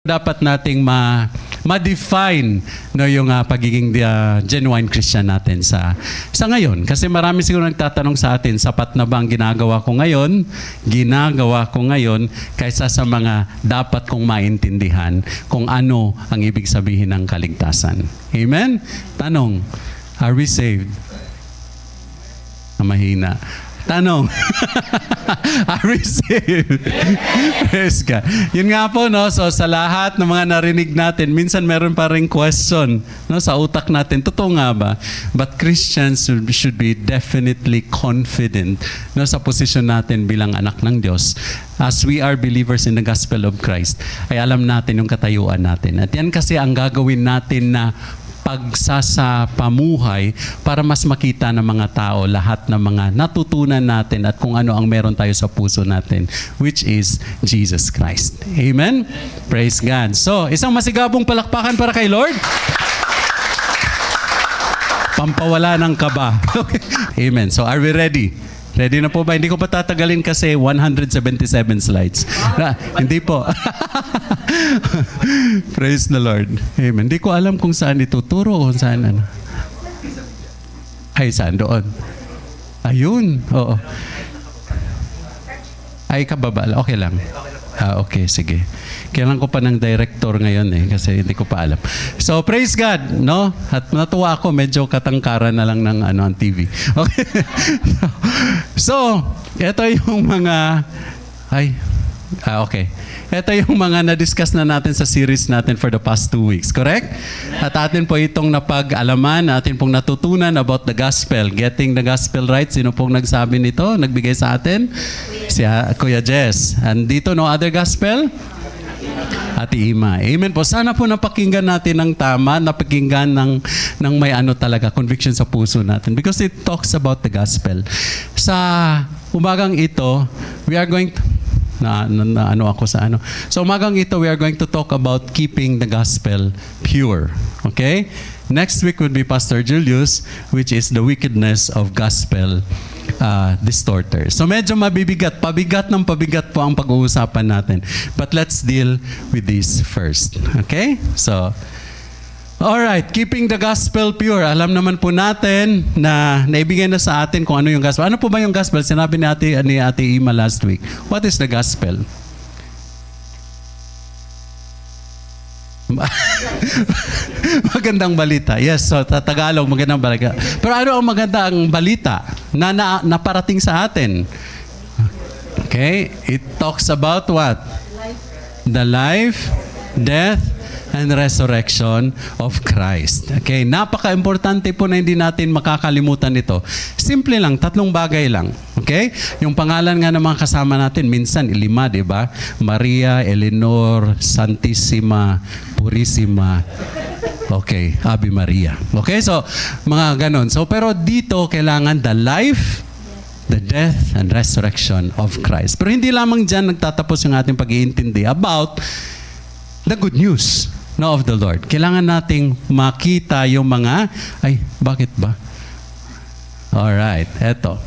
dapat nating ma-define no, yung pagiging genuine Christian natin sa ngayon. Kasi marami siguro nagtatanong sa atin, sapat na ba ang ginagawa ko ngayon kaysa sa mga dapat kong maintindihan kung ano ang ibig sabihin ng kaligtasan. Amen? Tanong, are we saved? Mahina. Tanong, are we saved? Praise God. Yun nga po, no? So sa lahat ng mga narinig natin, minsan meron pa rin question no, sa utak natin. Totoo nga ba? But Christians should be definitely confident no, sa posisyon natin bilang anak ng Diyos. As we are believers in the gospel of Christ, ay alam natin yung katayuan natin. At yan kasi ang gagawin natin na pagsasapamuhay para mas makita ng mga tao lahat ng mga natutunan natin at kung ano ang meron tayo sa puso natin, which is Jesus Christ. Amen? Praise God. So, isang masigabong palakpakan para kay Lord. Pampawala ng kaba. Okay. Amen. So, are we ready? Ready na po ba? Hindi ko pa tatagalin kasi 177 slides. Hindi po. Praise the Lord. Amen. Hindi ko alam kung saan ituturo o saan ano. Ay, saan doon? Ayun. Oo. Ay, kababa. Okay lang. Okay, sige. Kailan ko pa ng director ngayon kasi hindi ko pa alam. So, praise God, no? At natuwa ako, medyo katangkaran na lang ng ang TV. Okay. So, ito yung mga okay. Ito yung mga na-discuss na natin sa series natin for the past 2 weeks. Correct? At atin po itong napag-alaman, atin pong natutunan about the gospel. Getting the gospel right. Sino pong nagsabi nito? Nagbigay sa atin? Si Kuya Jess. And dito, no other gospel? Ate Ima. Amen po. Sana po napakinggan natin ng tama, napakinggan ng may talaga, conviction sa puso natin. Because it talks about the gospel. Sa umagang ito, we are going to... So umagang ito, we are going to talk about keeping the gospel pure. Okay? Next week would be Pastor Julius, which is the wickedness of gospel distorters. So medyo mabibigat, pabigat po ang pag-uusapan natin. But let's deal with this first. Okay? So, alright, keeping the gospel pure. Alam naman po natin na naibigay na sa atin kung ano yung gospel. Ano po ba yung gospel? Sinabi ni Ate Ima last week. What is the gospel? Magandang balita. Yes, so Tagalog, magandang balita. Pero ano ang magandang balita na naparating sa atin? Okay, it talks about what? The life, death, and resurrection of Christ. Okay, napaka-importante po na hindi natin makakalimutan ito. Simple lang, 3 bagay lang. Okay? Yung pangalan nga ng mga kasama natin, minsan 5, di ba? Maria, Eleanor, Santissima, Purissima. Okay, Ave Maria. Okay, so mga ganon. So, pero dito, kailangan the life, the death, and resurrection of Christ. Pero hindi lamang dyan nagtatapos yung ating pag-iintindi about the good news of the Lord. Kailangan nating makita yung mga, bakit ba? Alright, eto.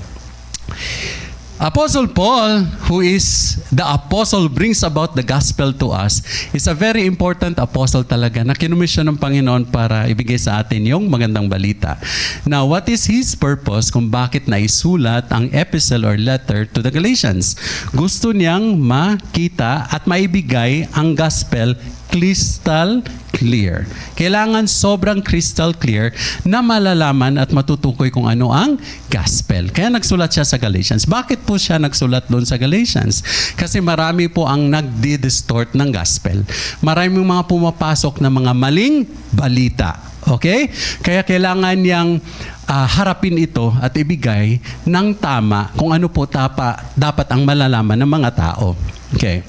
Apostle Paul, who is the apostle, brings about the gospel to us, is a very important apostle talaga na kinumisyon ng Panginoon para ibigay sa atin yung magandang balita. Now, what is his purpose kung bakit naisulat ang epistle or letter to the Galatians? Gusto niyang makita at maibigay ang gospel crystal clear. Kailangan sobrang crystal clear na malalaman at matutukoy kung ano ang gospel. Kaya nagsulat siya sa Galatians. Bakit po siya nagsulat doon sa Galatians? Kasi marami po ang nagdi-distort ng gospel. Maraming mga pumapasok na mga maling balita. Okay? Kaya kailangan niyang harapin ito at ibigay ng tama kung ano po dapat ang malalaman ng mga tao. Okay?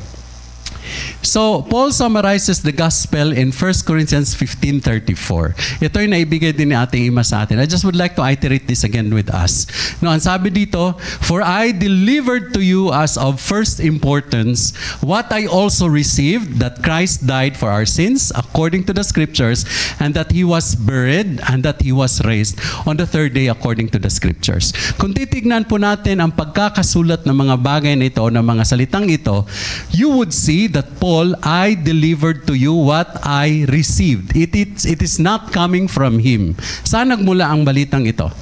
So, Paul summarizes the gospel in 1 Corinthians 15:34. Ito yung naibigay din ni Ate Ima sa atin. I just would like to iterate this again with us. No, ang sabi dito, "For I delivered to you as of first importance what I also received, that Christ died for our sins according to the scriptures, and that He was buried, and that He was raised on the third day according to the scriptures." Kung titignan po natin ang pagkakasulat ng mga bagay na ito, ng mga salitang ito, you would see that Paul Paul, I delivered to you what I received. It is not coming from him. Saan nagmula ang balitang ito?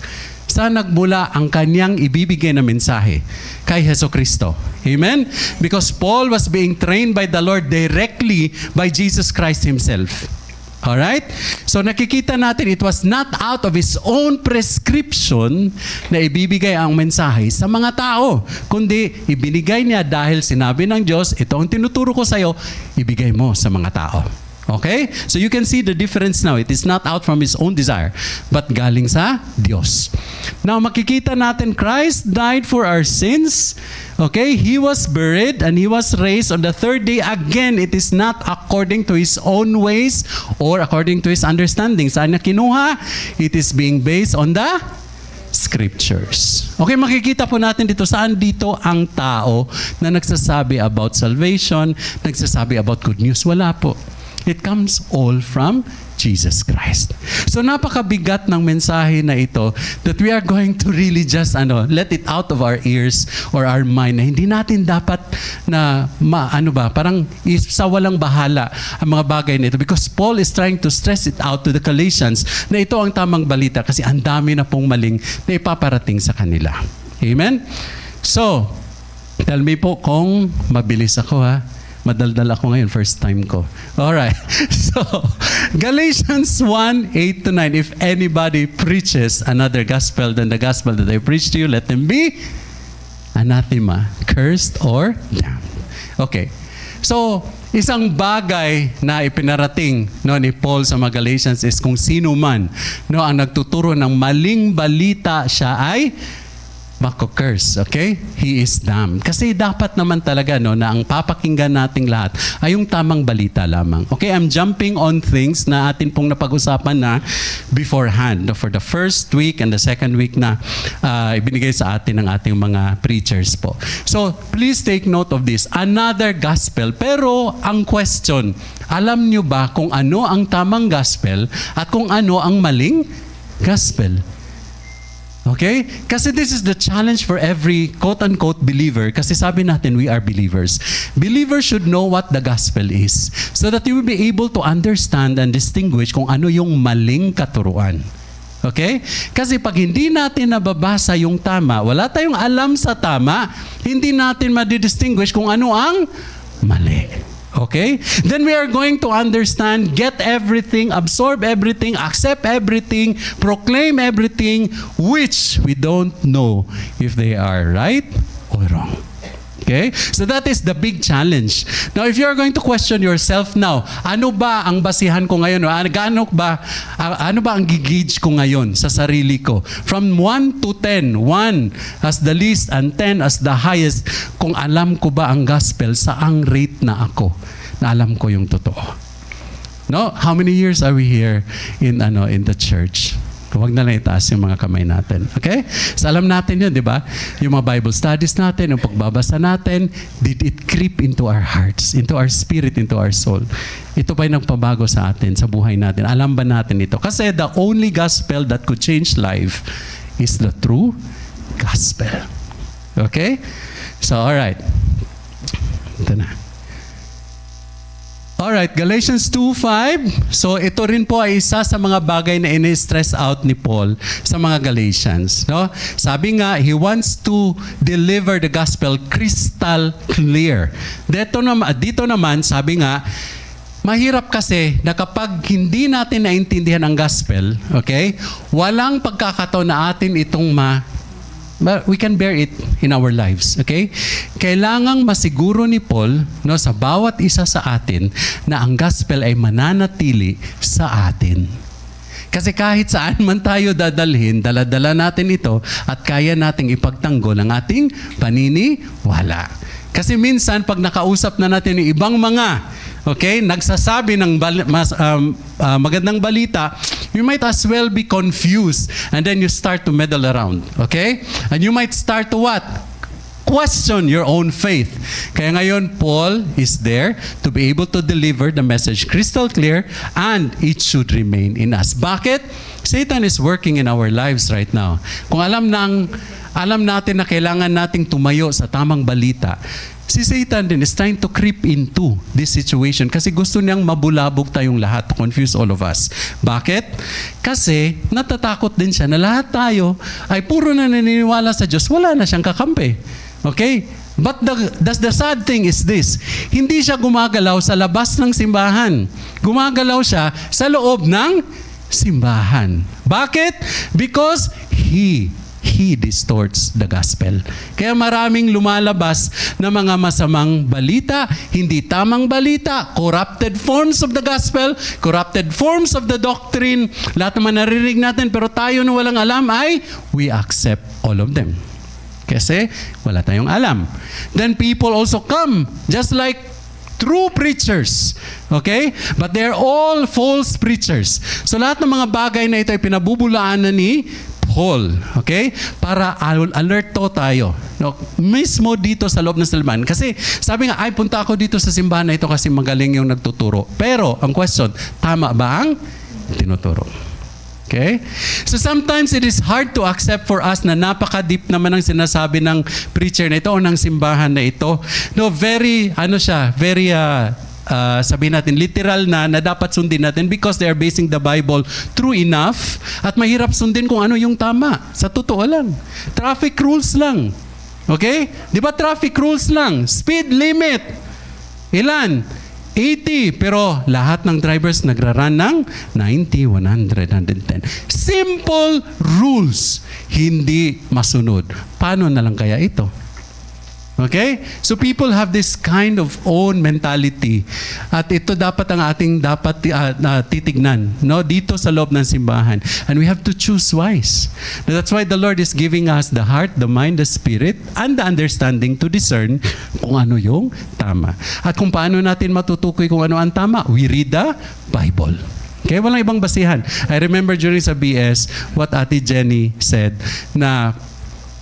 Saan nagmula ang kanyang ibibigay na mensahe? Kay Jesucristo. Amen? Because Paul was being trained by the Lord directly by Jesus Christ Himself. Alright? So nakikita natin, it was not out of his own prescription na ibibigay ang mensahe sa mga tao, kundi ibinigay niya dahil sinabi ng Diyos, ito ang tinuturo ko sa iyo, ibigay mo sa mga tao. Okay? So you can see the difference now. It is not out from his own desire, but galing sa Diyos. Now makikita natin, Christ died for our sins. Okay? He was buried and He was raised on the third day. Again, it is not according to His own ways or according to His understanding. Saan niya kinuha? It is being based on the Scriptures. Okay, makikita po natin dito, saan dito ang tao na nagsasabi about salvation, nagsasabi about good news? Wala po. It comes all from Jesus Christ. So napakabigat ng mensahe na ito that we are going to really just let it out of our ears or our mind na hindi natin dapat na parang sa walang bahala ang mga bagay na ito, because Paul is trying to stress it out to the Galatians na ito ang tamang balita kasi ang dami na pong maling na ipaparating sa kanila. Amen? So, tell me po kung mabilis ako ha. Madaldal ako ngayon, first time ko. Alright. So, Galatians 1:8-9. If anybody preaches another gospel than the gospel that I preach to you, let them be anathema, cursed or damned. Okay. So, isang bagay na ipinarating ni Paul sa mga Galatians is kung sino man ang nagtuturo ng maling balita, siya ay mako-curse, okay? He is damned. Kasi dapat naman talaga na ang papakinggan nating lahat ay yung tamang balita lamang. Okay, I'm jumping on things na atin pong napag-usapan na beforehand. For the first week and the second week na ibinigay sa atin ng ating mga preachers po. So, please take note of this. Another gospel. Pero ang question, alam nyo ba kung ano ang tamang gospel at kung ano ang maling gospel? Okay? Kasi this is the challenge for every quote-unquote believer. Kasi sabi natin, we are believers. Believers should know what the gospel is so that you will be able to understand and distinguish kung ano yung maling katuruan. Okay? Kasi pag hindi natin nababasa yung tama, wala tayong alam sa tama, hindi natin madidistinguish kung ano ang mali. Okay? Then we are going to understand, get everything, absorb everything, accept everything, proclaim everything, which we don't know if they are right or wrong. Okay? So that is the big challenge. Now, if you are going to question yourself now, ano ba ang basihan ko ngayon? Ano ba ang gigauge ko ngayon sa sarili ko? From 1 to 10, 1 as the least and 10 as the highest, kung alam ko ba ang gospel, saang rate na ako na alam ko yung totoo. No? How many years are we here in the church? Huwag na lang itaas yung mga kamay natin. Okay? So alam natin yun, di ba? Yung mga Bible studies natin, yung pagbabasa natin, did it creep into our hearts, into our spirit, into our soul? Ito ba'y nagpabago sa atin, sa buhay natin? Alam ba natin ito? Kasi the only gospel that could change life is the true gospel. Okay? So, alright. Ito na. Alright, Galatians 2:5. So ito rin po ay isa sa mga bagay na ini-stress out ni Paul sa mga Galatians. No? Sabi nga, he wants to deliver the gospel crystal clear. Dito naman, sabi nga, mahirap kasi na kapag hindi natin naintindihan ang gospel, okay, walang pagkakataon na atin itong but we can bear it in our lives. Okay? Kailangang masiguro ni Paul sa bawat isa sa atin na ang gospel ay mananatili sa atin. Kasi kahit saan man tayo dadalhin, dala-dala natin ito at kaya nating ipagtanggol ang ating paniniwala. Kasi minsan pag nakausap na natin yung ibang mga nagsasabi ng magandang balita, you might as well be confused and then you start to meddle around. Okay? And you might start to what? Question your own faith. Kaya ngayon, Paul is there to be able to deliver the message crystal clear and it should remain in us. Bakit? Satan is working in our lives right now. Kung alam natin na kailangan nating tumayo sa tamang balita, si Satan din is trying to creep into this situation kasi gusto niyang mabulabog tayong lahat, to confuse all of us. Bakit? Kasi natatakot din siya na lahat tayo ay puro na naniniwala sa Diyos, wala na siyang kakampi. Okay? But the sad thing is this, hindi siya gumagalaw sa labas ng simbahan. Gumagalaw siya sa loob ng simbahan. Bakit? Because he distorts the gospel. Kaya maraming lumalabas na mga masamang balita, hindi tamang balita, corrupted forms of the gospel, corrupted forms of the doctrine. Lahat naman naririnig natin, pero tayo na walang alam ay we accept all of them. Kasi wala tayong alam. Then people also come, just like true preachers. Okay? But they're all false preachers. So lahat ng mga bagay na ito ay pinabubulaan na ni Paul. Okay? Para alert tayo. No, mismo dito sa loob ng simbahan. Kasi sabi nga, ay punta ako dito sa simbahan na ito kasi magaling yung nagtuturo. Pero ang question, tama ba ang tinuturo? Okay? So sometimes it is hard to accept for us na napaka-deep naman ang sinasabi ng preacher na ito o ng simbahan na ito. No, very sabihin natin, literal na dapat sundin natin because they are basing the Bible true enough at mahirap sundin kung ano yung tama. Sa totoo lang. Traffic rules lang. Okay? Di ba traffic rules lang? Speed limit. Ilan? 80, pero lahat ng drivers nagra-run ng 90, 100, 110. Simple rules, hindi masunod. Paano na lang kaya ito? Okay? So people have this kind of own mentality. At ito dapat ang ating titignan, no? Dito sa loob ng simbahan. And we have to choose wise. That's why the Lord is giving us the heart, the mind, the spirit, and the understanding to discern kung ano yung tama. At kung paano natin matutukoy kung ano ang tama, we read the Bible. Okay? Walang ibang basihan. I remember during sa BS, what Ate Jenny said, na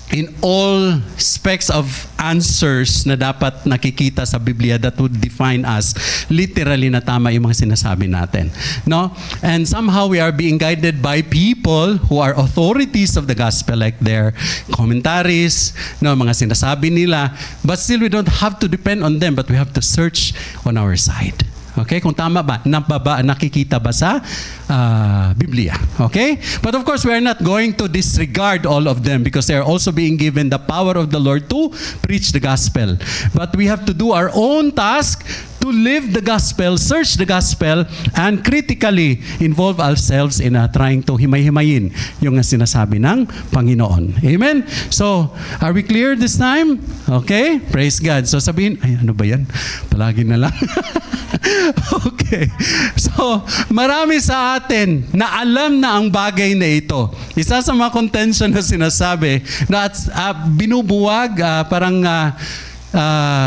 in all specs of answers na dapat nakikita sa Biblia that would define us, literally na tama yung mga sinasabi natin. No? And somehow we are being guided by people who are authorities of the gospel, like their commentaries, no, mga sinasabi nila. But still, we don't have to depend on them, but we have to search on our side. Okay? Kung tama ba? Nakikita ba sa Biblia? Okay? But of course, we are not going to disregard all of them because they are also being given the power of the Lord to preach the gospel. But we have to do our own task to live the gospel, search the gospel, and critically involve ourselves in trying to himay-himayin yung sinasabi ng Panginoon. Amen? So, are we clear this time? Okay? Praise God. So sabihin, ay ano ba yan? Palagi na lang. Okay. So, marami sa atin na alam na ang bagay na ito. Isa sa mga contention na sinasabi na binubuwag,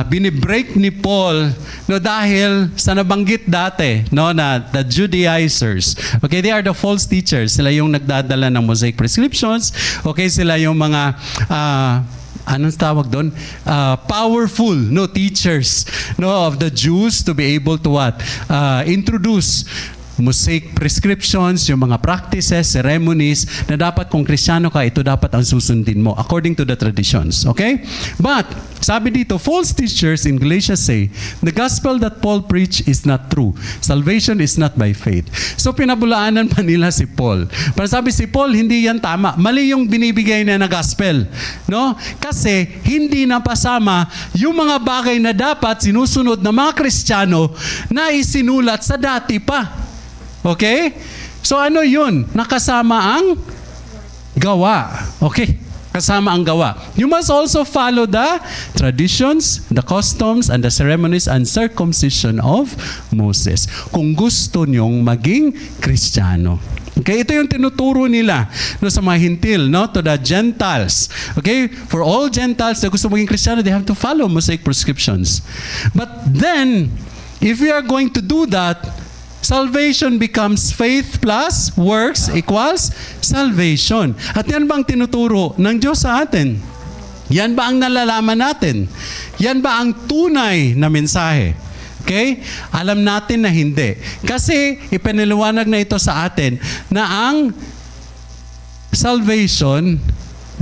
binibreak ni Paul, no, dahil sa nabanggit dati, no, na the Judaizers. Okay, they are the false teachers. Sila yung nagdadala ng Mosaic prescriptions. Okay, sila yung mga anong tawag doon? Powerful, no, teachers, no, of the Jews to be able to what? Introduce Mosaic prescriptions, yung mga practices, ceremonies, na dapat kung Kristiyano ka, ito dapat ang susundin mo according to the traditions. Okay? But, sabi dito, false teachers in Galatians say, the gospel that Paul preached is not true. Salvation is not by faith. So, pinabulaanan pa nila si Paul. Para sabi si Paul, hindi yan tama. Mali yung binibigay niya na gospel. No? Kasi, hindi napasama yung mga bagay na dapat sinusunod ng mga Kristiyano na isinulat sa dati pa. Okay? So ano yun? Nakasama ang gawa. Okay? Kasama ang gawa. You must also follow the traditions, the customs, and the ceremonies and circumcision of Moses. Kung gusto nyong maging Kristiyano. Okay, ito yung tinuturo nila, no, sa mga hintil, no, to the Gentiles. Okay, for all Gentiles na gusto maging Kristiyano, they have to follow Mosaic prescriptions. But then, if we are going to do that, salvation becomes faith plus works equals salvation. At yan ba ang tinuturo ng Diyos sa atin? Yan ba ang nalalaman natin? Yan ba ang tunay na mensahe? Okay? Alam natin na hindi. Kasi ipinaliwanag na ito sa atin na ang salvation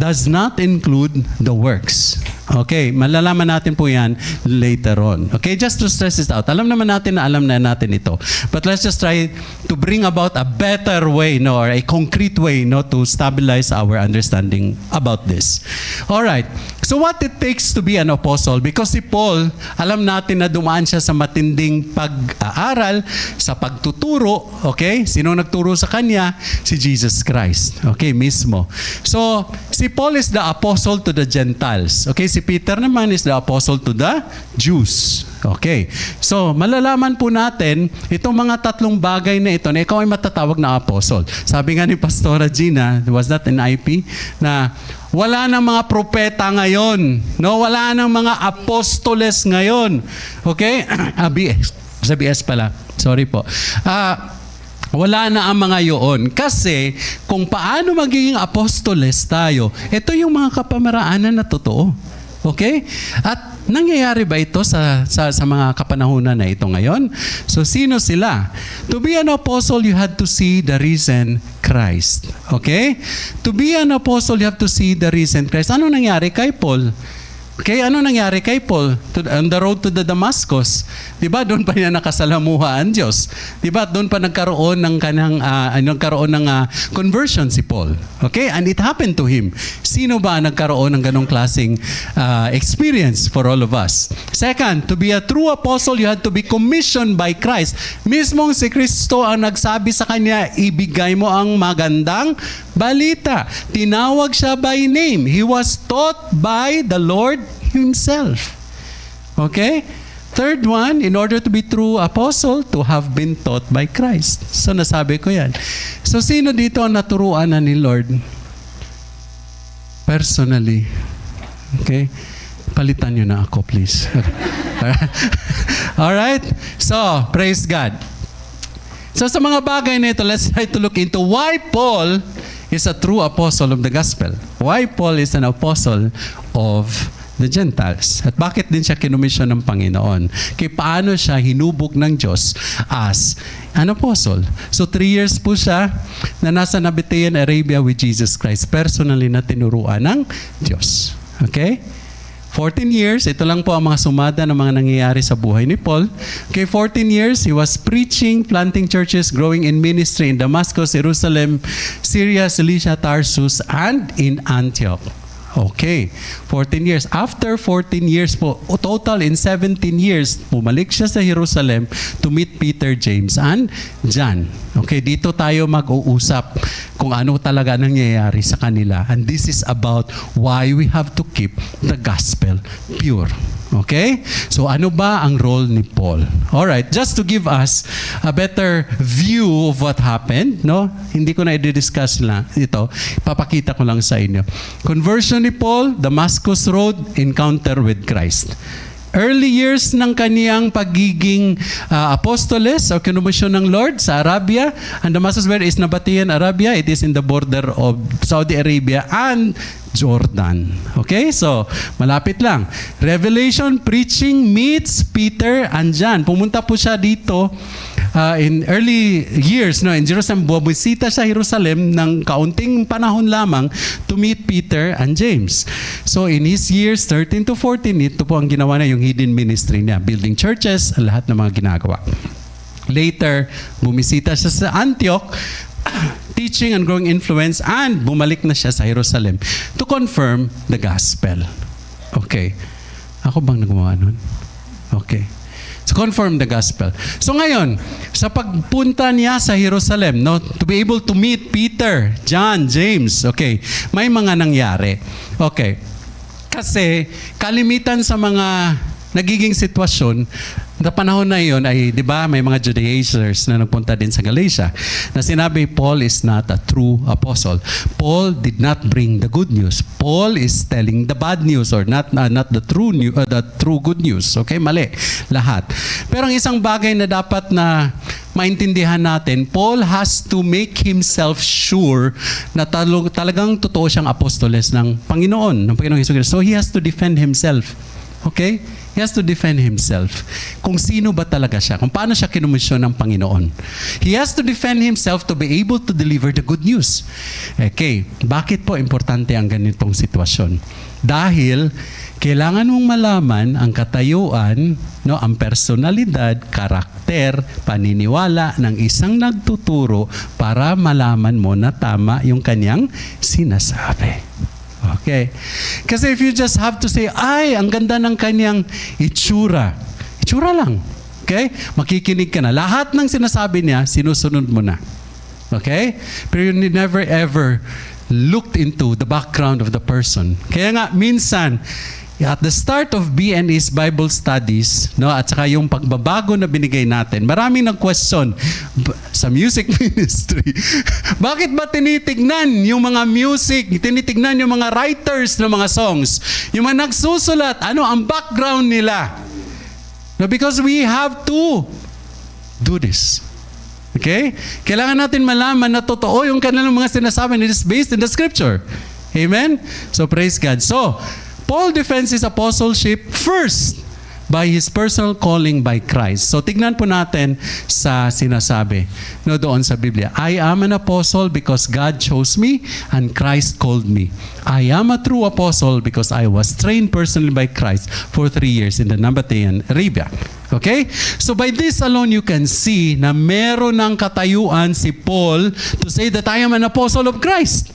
does not include the works. Okay, malalaman natin po yan later on. Okay, just to stress this out. Alam naman natin na alam na natin ito. But let's just try to bring about a better way, no, or a concrete way, no, to stabilize our understanding about this. All right. So what it takes to be an apostle? Because si Paul, alam natin na dumaan siya sa matinding pag-aaral, sa pagtuturo, okay? Sino nagturo sa kanya? Si Jesus Christ. Okay, mismo. So, si Paul is the apostle to the Gentiles. Okay, si Peter naman is the apostle to the Jews. Okay. So, malalaman po natin itong mga tatlong bagay na ito na ikaw ay matatawag na apostle. Sabi nga ni Pastora Gina, was that in IP? Na wala nang mga propeta ngayon. No, wala nang mga apostoles ngayon. Okay? Sa BS pala. Sorry po. Wala na ang mga yoon. Kasi kung paano magiging apostoles tayo, ito yung mga kapamaraanan na totoo. Okay? At nangyayari ba ito sa mga kapanahunan na ito ngayon? So, sino sila? To be an apostle, you had to see the risen Christ. Okay? To be an apostle, you have to see the risen Christ. Ano nangyari kay Paul? Okay, ano nangyari kay Paul? On the road to the Damascus, di ba doon pa niya nakasalamuha ang Diyos? Di ba doon pa nagkaroon ng conversion si Paul? Okay, and it happened to him. Sino ba nagkaroon ng ganong klaseng experience for all of us? Second, to be a true apostle, you had to be commissioned by Christ. Mismong si Kristo ang nagsabi sa kanya, ibigay mo ang magandang balita. Tinawag siya by name. He was taught by the Lord Himself. Okay? Third one, in order to be true apostle, to have been taught by Christ. So nasabi ko yan. So sino dito ang naturuan na ni Lord? Personally. Okay? Palitan nyo na ako, please. Alright? So, praise God. So sa mga bagay na ito, let's try to look into why Paul is a true apostle of the gospel. Why Paul is an apostle of the Gentiles. At bakit din siya kinumisyon ng Panginoon? Kaya paano siya hinubog ng Diyos as an apostle? So 3 years po siya na nasa Nabatean, Arabia with Jesus Christ. Personally na tinuruan ng Diyos. Okay? 14 years, ito lang po ang mga sumada ng mga nangyayari sa buhay ni Paul. Okay, 14 years, he was preaching, planting churches, growing in ministry in Damascus, Jerusalem, Syria, Cilicia, Tarsus, and in Antioch. Okay, 14 years. After 14 years po, total in 17 years, bumalik siya sa Jerusalem to meet Peter, James, and John. Okay, dito tayo mag-uusap kung ano talaga nangyayari sa kanila. And this is about why we have to keep the gospel pure. Okay? So ano ba ang role ni Paul? Alright, just to give us a better view of what happened, no? Hindi ko na i-discuss lang ito. Papakita ko lang sa inyo. Conversion ni Paul, Damascus Road, encounter with Christ. Early years ng kaniyang pagiging apostoles o kinumisyon ng Lord sa Arabia. And Damascus where is Nabatean, Arabia. It is in the border of Saudi Arabia and Jordan. Okay? So, malapit lang. Revelation preaching meets Peter and John. Pumunta po siya dito in early years, no, in Jerusalem. Bumisita sa Jerusalem ng kaunting panahon lamang to meet Peter and James. So, in his years, 13 to 14, ito po ang ginawa na yung hidden ministry niya. Building churches, lahat ng mga ginagawa. Later, bumisita siya sa Antioch, teaching and growing influence, and bumalik na siya sa Jerusalem to confirm the gospel. Okay. Ako bang nagawa nun? Okay. To confirm the gospel. So ngayon, sa pagpunta niya sa Jerusalem, no, to be able to meet Peter, John, James, okay, may mga nangyari. Okay. Kasi kalimitan sa mga nagiging sitwasyon, na panahon na iyon ay, di ba, may mga Judaizers na nagpunta din sa Galatia na sinabi, Paul is not a true apostle. Paul did not bring the good news. Paul is telling the bad news or not the true good news. Okay, mali. Lahat. Pero ang isang bagay na dapat na maintindihan natin, Paul has to make himself sure na talagang totoo siyang apostoles ng Panginoon, ng Panginoong Hesus Kristo. So he has to defend himself. Okay? He has to defend himself. Kung sino ba talaga siya, kung paano siya kinumisyon ng Panginoon. He has to defend himself to be able to deliver the good news. Okay, bakit po importante ang ganitong sitwasyon? Dahil kailangan mong malaman ang katayuan, no, ang personalidad, karakter, paniniwala ng isang nagtuturo para malaman mo na tama yung kanyang sinasabi. Okay. Kasi if you just have to say, ay, ang ganda ng kanyang itsura. Itsura lang. Okay? Makikinig ka na. Lahat ng sinasabi niya, sinusunod mo na. Okay? Pero you never ever looked into the background of the person. Kaya nga, minsan, at the start of BNE's Bible Studies, no, at saka yung pagbabago na binigay natin, maraming nag-question sa music ministry. Bakit ba tinitignan yung mga music, tinitignan yung mga writers ng mga songs, yung mga nagsusulat, ano ang background nila? No, because we have to do this. Okay? Kailangan natin malaman na totoo yung kanilang mga sinasabi, and it is based in the scripture. Amen? So praise God. So, Paul defends his apostleship first by his personal calling by Christ. So tignan po natin sa sinasabi no, doon sa Biblia. I am an apostle because God chose me and Christ called me. I am a true apostle because I was trained personally by Christ for 3 years in the Nabatean Arabia. Okay? So by this alone you can see na meron ng katayuan si Paul to say that I am an apostle of Christ.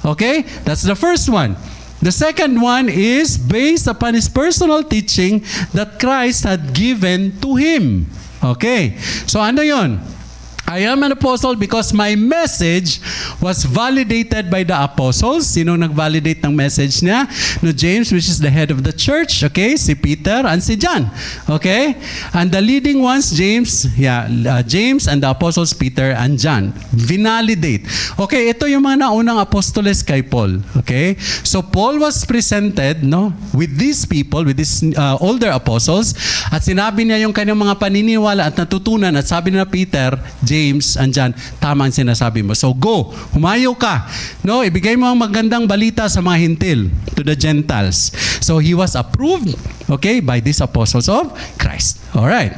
Okay? That's the first one. The second one is based upon his personal teaching that Christ had given to him. Okay. So ano yun? I am an apostle because my message was validated by the apostles. Sino nag-validate ng message niya? No, James, which is the head of the church. Okay? Si Peter and si John. Okay? And the leading ones, James and the apostles Peter and John. Vinalidate. Okay, ito yung mga naunang apostoles kay Paul. Okay? So Paul was presented, no, with these people, with these older apostles, at sinabi niya yung kanyang mga paniniwala at natutunan, at sabi na Peter, James, and John, tama ang sinasabi mo. So go, humayo ka. No, ibigay mo ang magandang balita sa mga hintil, to the Gentiles. So he was approved, okay, by these apostles of Christ. All right.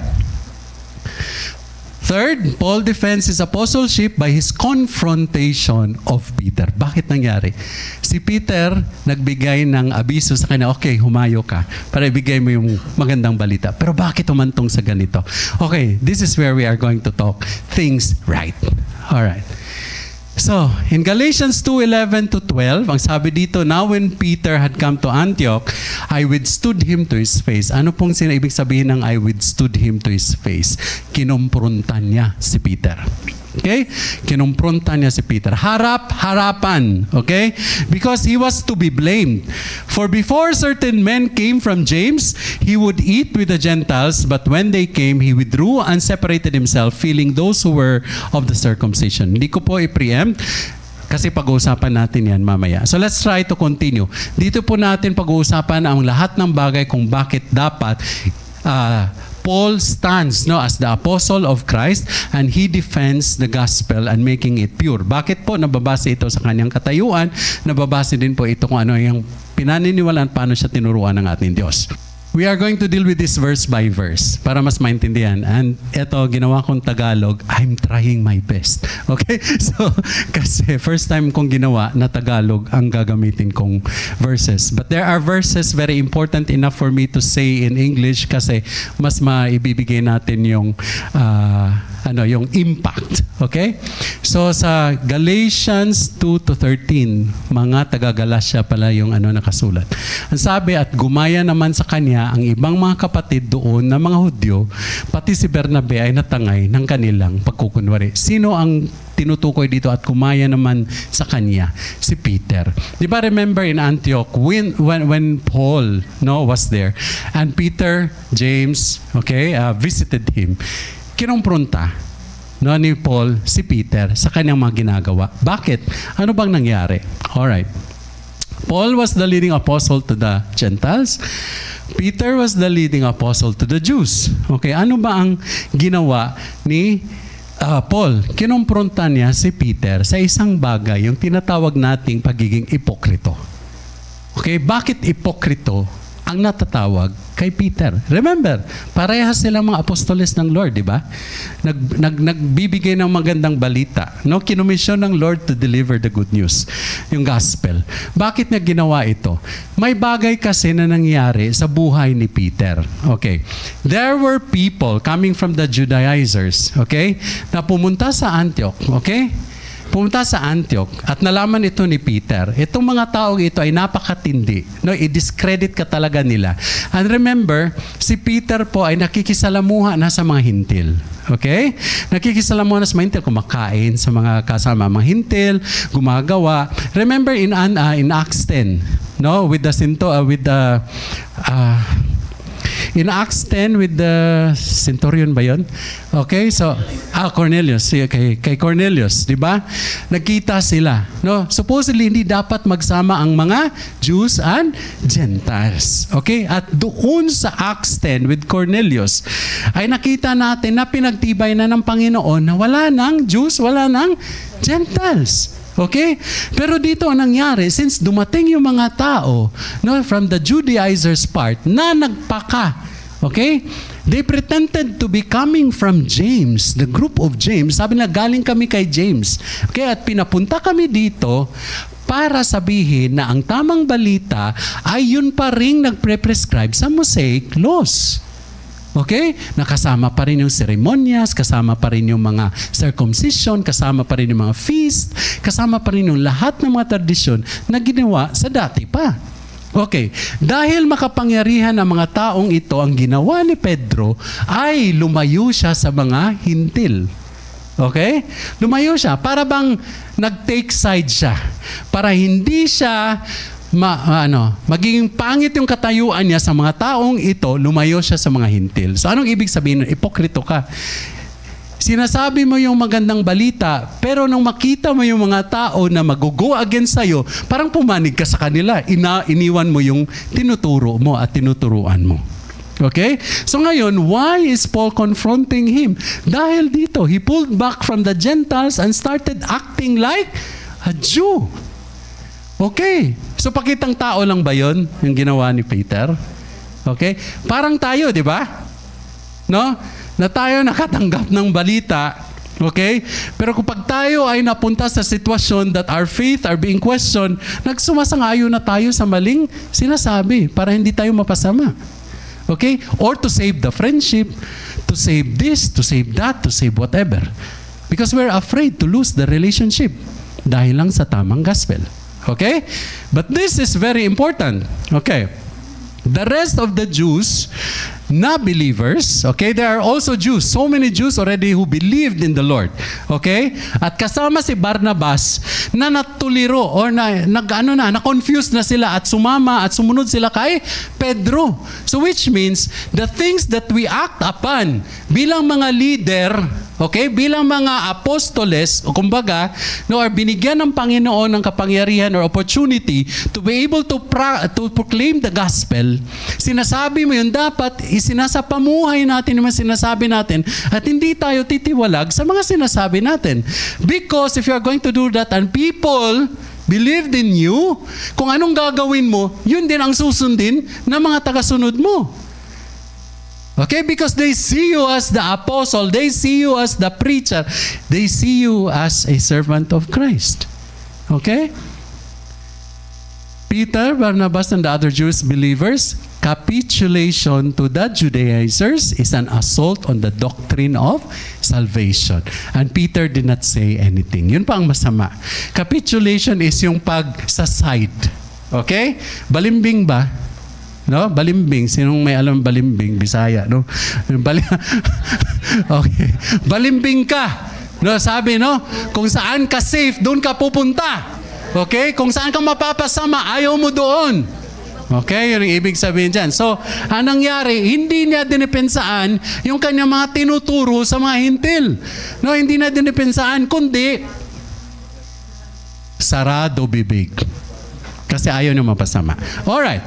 Third, Paul defends his apostleship by his confrontation of Peter. Bakit nangyari? Si Peter nagbigay ng abiso sa kanya, okay, humayo ka para ibigay mo yung magandang balita. Pero bakit humantong sa ganito? Okay, this is where we are going to talk things right. All right. So, in Galatians 2:11 to 12, ang sabi dito, now when Peter had come to Antioch, I withstood him to his face. Ano pong ibig sabihin ng I withstood him to his face? Kinumprontan niya si Peter. Okay? Kinumprontan niya si Peter. Harap-harapan. Okay? Because he was to be blamed. For before certain men came from James, he would eat with the Gentiles, but when they came, he withdrew and separated himself, feeling those who were of the circumcision. Hindi ko po i-preempt, kasi pag-uusapan natin yan mamaya. So let's try to continue. Dito po natin pag-uusapan ang lahat ng bagay kung bakit dapat Paul stands as the apostle of Christ and he defends the gospel and making it pure. Bakit po nababase ito sa kanyang katayuan? Nababase din po ito kung ano yung pinaniniwalaan, paano siya tinuruan ng ating Diyos. We are going to deal with this verse by verse para mas maintindihan. And ito, ginawa kong Tagalog, I'm trying my best. Okay? So, kasi first time kong ginawa na Tagalog ang gagamitin kong verses. But there are verses very important enough for me to say in English kasi mas maibibigay natin yung yung impact. Okay? So, sa Galatians 2 to 13, mga taga-Galatia pala yung nakasulat. Ang sabi, at gumaya naman sa kanya ang ibang mga kapatid doon na mga Hudyo, pati si Bernabe ay natangay ng kanilang pagkukunwari. Sino ang tinutukoy dito at gumaya naman sa kanya? Si Peter. Di ba remember in Antioch when Paul was there and Peter, James, visited him, kinumpronta ni Paul si Peter sa kanyang mga ginagawa. Bakit? Ano bang nangyari? Alright. Paul was the leading apostle to the Gentiles. Peter was the leading apostle to the Jews. Okay, ano ba ang ginawa ni Paul? Kinumpronta niya si Peter sa isang bagay, yung tinatawag nating pagiging ipokrito. Okay, bakit ipokrito ang natatawag kay Peter. Remember, parehas silang mga apostoles ng Lord, di ba? Nagbibigay ng magandang balita. No? Kinomisyon ng Lord to deliver the good news, yung gospel. Bakit niya ginawa ito? May bagay kasi na nangyari sa buhay ni Peter. Okay. There were people coming from the Judaizers, okay, na pumunta sa Antioch, okay? Pumunta sa Antioch at nalaman ito ni Peter. Itong mga taong ito ay napakatindi. No, i-discredit ka talaga nila. And remember, si Peter po ay nakikisalamuha na sa mga hintil. Okay? Nakikisalamuha na sa mga hintil, kumakain sa mga kasama mga hintil, gumagawa. Remember in Acts 10, no, with the in Acts 10 with the centurion ba yun? Okay, so Cornelius, kay Cornelius, di ba? Nagkita sila, no? Supposedly hindi dapat magsama ang mga Jews and Gentiles. Okay? At doon sa Acts 10 with Cornelius ay nakita natin na pinagtibay na ng Panginoon na wala nang Jews, wala nang Gentiles. Okay? Pero dito ang nangyari, since dumating yung mga tao, no, from the Judaizers part, na nagpaka, okay? They pretended to be coming from James, the group of James. Sabi na, galing kami kay James. Okay? At pinapunta kami dito para sabihin na ang tamang balita ay yun pa rin nagpre-prescribe sa Mosaic laws. Okay? Nakasama pa rin yung ceremonias, kasama pa rin yung mga circumcision, kasama pa rin yung mga feast, kasama pa rin yung lahat ng mga tradisyon na ginawa sa dati pa. Okay. Dahil makapangyarihan ng mga taong ito, ang ginawa ni Pedro ay lumayo siya sa mga hintil. Okay? Lumayo siya. Para bang nag-take side siya. Para hindi siya magiging pangit yung katayuan niya sa mga taong ito, lumayo siya sa mga hintil. So anong ibig sabihin? Ipokrito ka. Sinasabi mo yung magandang balita, pero nung makita mo yung mga tao na mag-go against sa'yo, parang pumanig ka sa kanila. Iniwan mo yung tinuturo mo at tinuturuan mo. Okay? So ngayon, why is Paul confronting him? Dahil dito, he pulled back from the Gentiles and started acting like a Jew. Okay. So pakitang tao lang ba yun, yung ginawa ni Peter? Okay? Parang tayo, di ba? No? Na tayo nakatanggap ng balita, okay? Pero kapag tayo ay napunta sa sitwasyon that our faith are being questioned, nagsumasangayo na tayo sa maling sinasabi para hindi tayo mapasama. Okay? Or to save the friendship, to save this, to save that, to save whatever. Because we're afraid to lose the relationship dahil lang sa tamang gospel. Okay? But this is very important. Okay. The rest of the Jews, na believers, okay, there are also Jews. So many Jews already who believed in the Lord. Okay? At kasama si Barnabas na natuliro or na-confused na sila at sumama at sumunod sila kay Pedro. So which means, the things that we act upon bilang mga leader, okay, bilang mga apostoles, o kumbaga, no, or binigyan ng Panginoon ng kapangyarihan or opportunity to be able to proclaim the gospel, sinasabi mo yun, dapat isinasapamuhay natin yung sinasabi natin at hindi tayo titiwalag sa mga sinasabi natin. Because if you are going to do that and people believed in you, kung anong gagawin mo, yun din ang susundin ng mga tagasunod mo. Okay? Because they see you as the apostle. They see you as the preacher. They see you as a servant of Christ. Okay? Peter, Barnabas, and the other Jewish believers, capitulation to the Judaizers is an assault on the doctrine of salvation. And Peter did not say anything. Yun pa ang masama. Capitulation is yung pag-sa-side. Okay? Balimbing ba? No? Balimbing. Sinong may alam balimbing? Bisaya, no? Okay. Balimbing ka. No, sabi, no? Kung saan ka safe, doon ka pupunta. Okay? Kung saan ka mapapasama, ayaw mo doon. Okay? Yun ang ibig sabihin dyan. So, ang nangyari, hindi niya dinipensaan yung kanyang mga tinuturo sa mga hintil. No, hindi na dinipensaan, kundi sarado bibig. Kasi ayaw niya mapasama. Alright.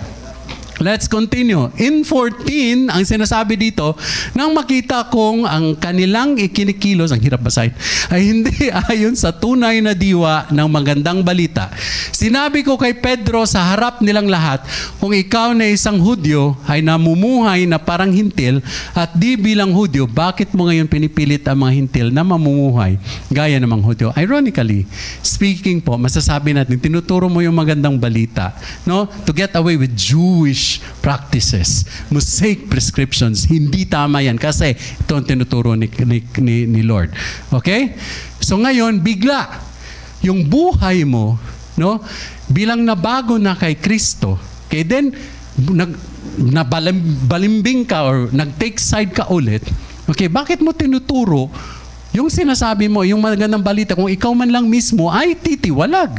Let's continue. In 14, ang sinasabi dito, nang makita kong ang kanilang ikinikilos, ang hirap basahin, ay hindi ayon sa tunay na diwa ng magandang balita. Sinabi ko kay Pedro sa harap nilang lahat, kung ikaw na isang Hudyo ay namumuhay na parang hintil at di bilang Hudyo, bakit mo ngayon pinipilit ang mga hintil na mamumuhay gaya ng mga Hudyo? Ironically, speaking po, masasabi natin, tinuturo mo yung magandang balita, no? To get away with Jewish practices, Mosaic prescriptions. Hindi tama yan kasi ito ang tinuturo ni Lord. Okay? So ngayon, bigla, yung buhay mo, no, bilang nabago na kay Kristo, okay, then, balimbing ka or nag-take side ka ulit, okay, bakit mo tinuturo yung sinasabi mo, yung magandang balita, kung ikaw man lang mismo ay titiwalag?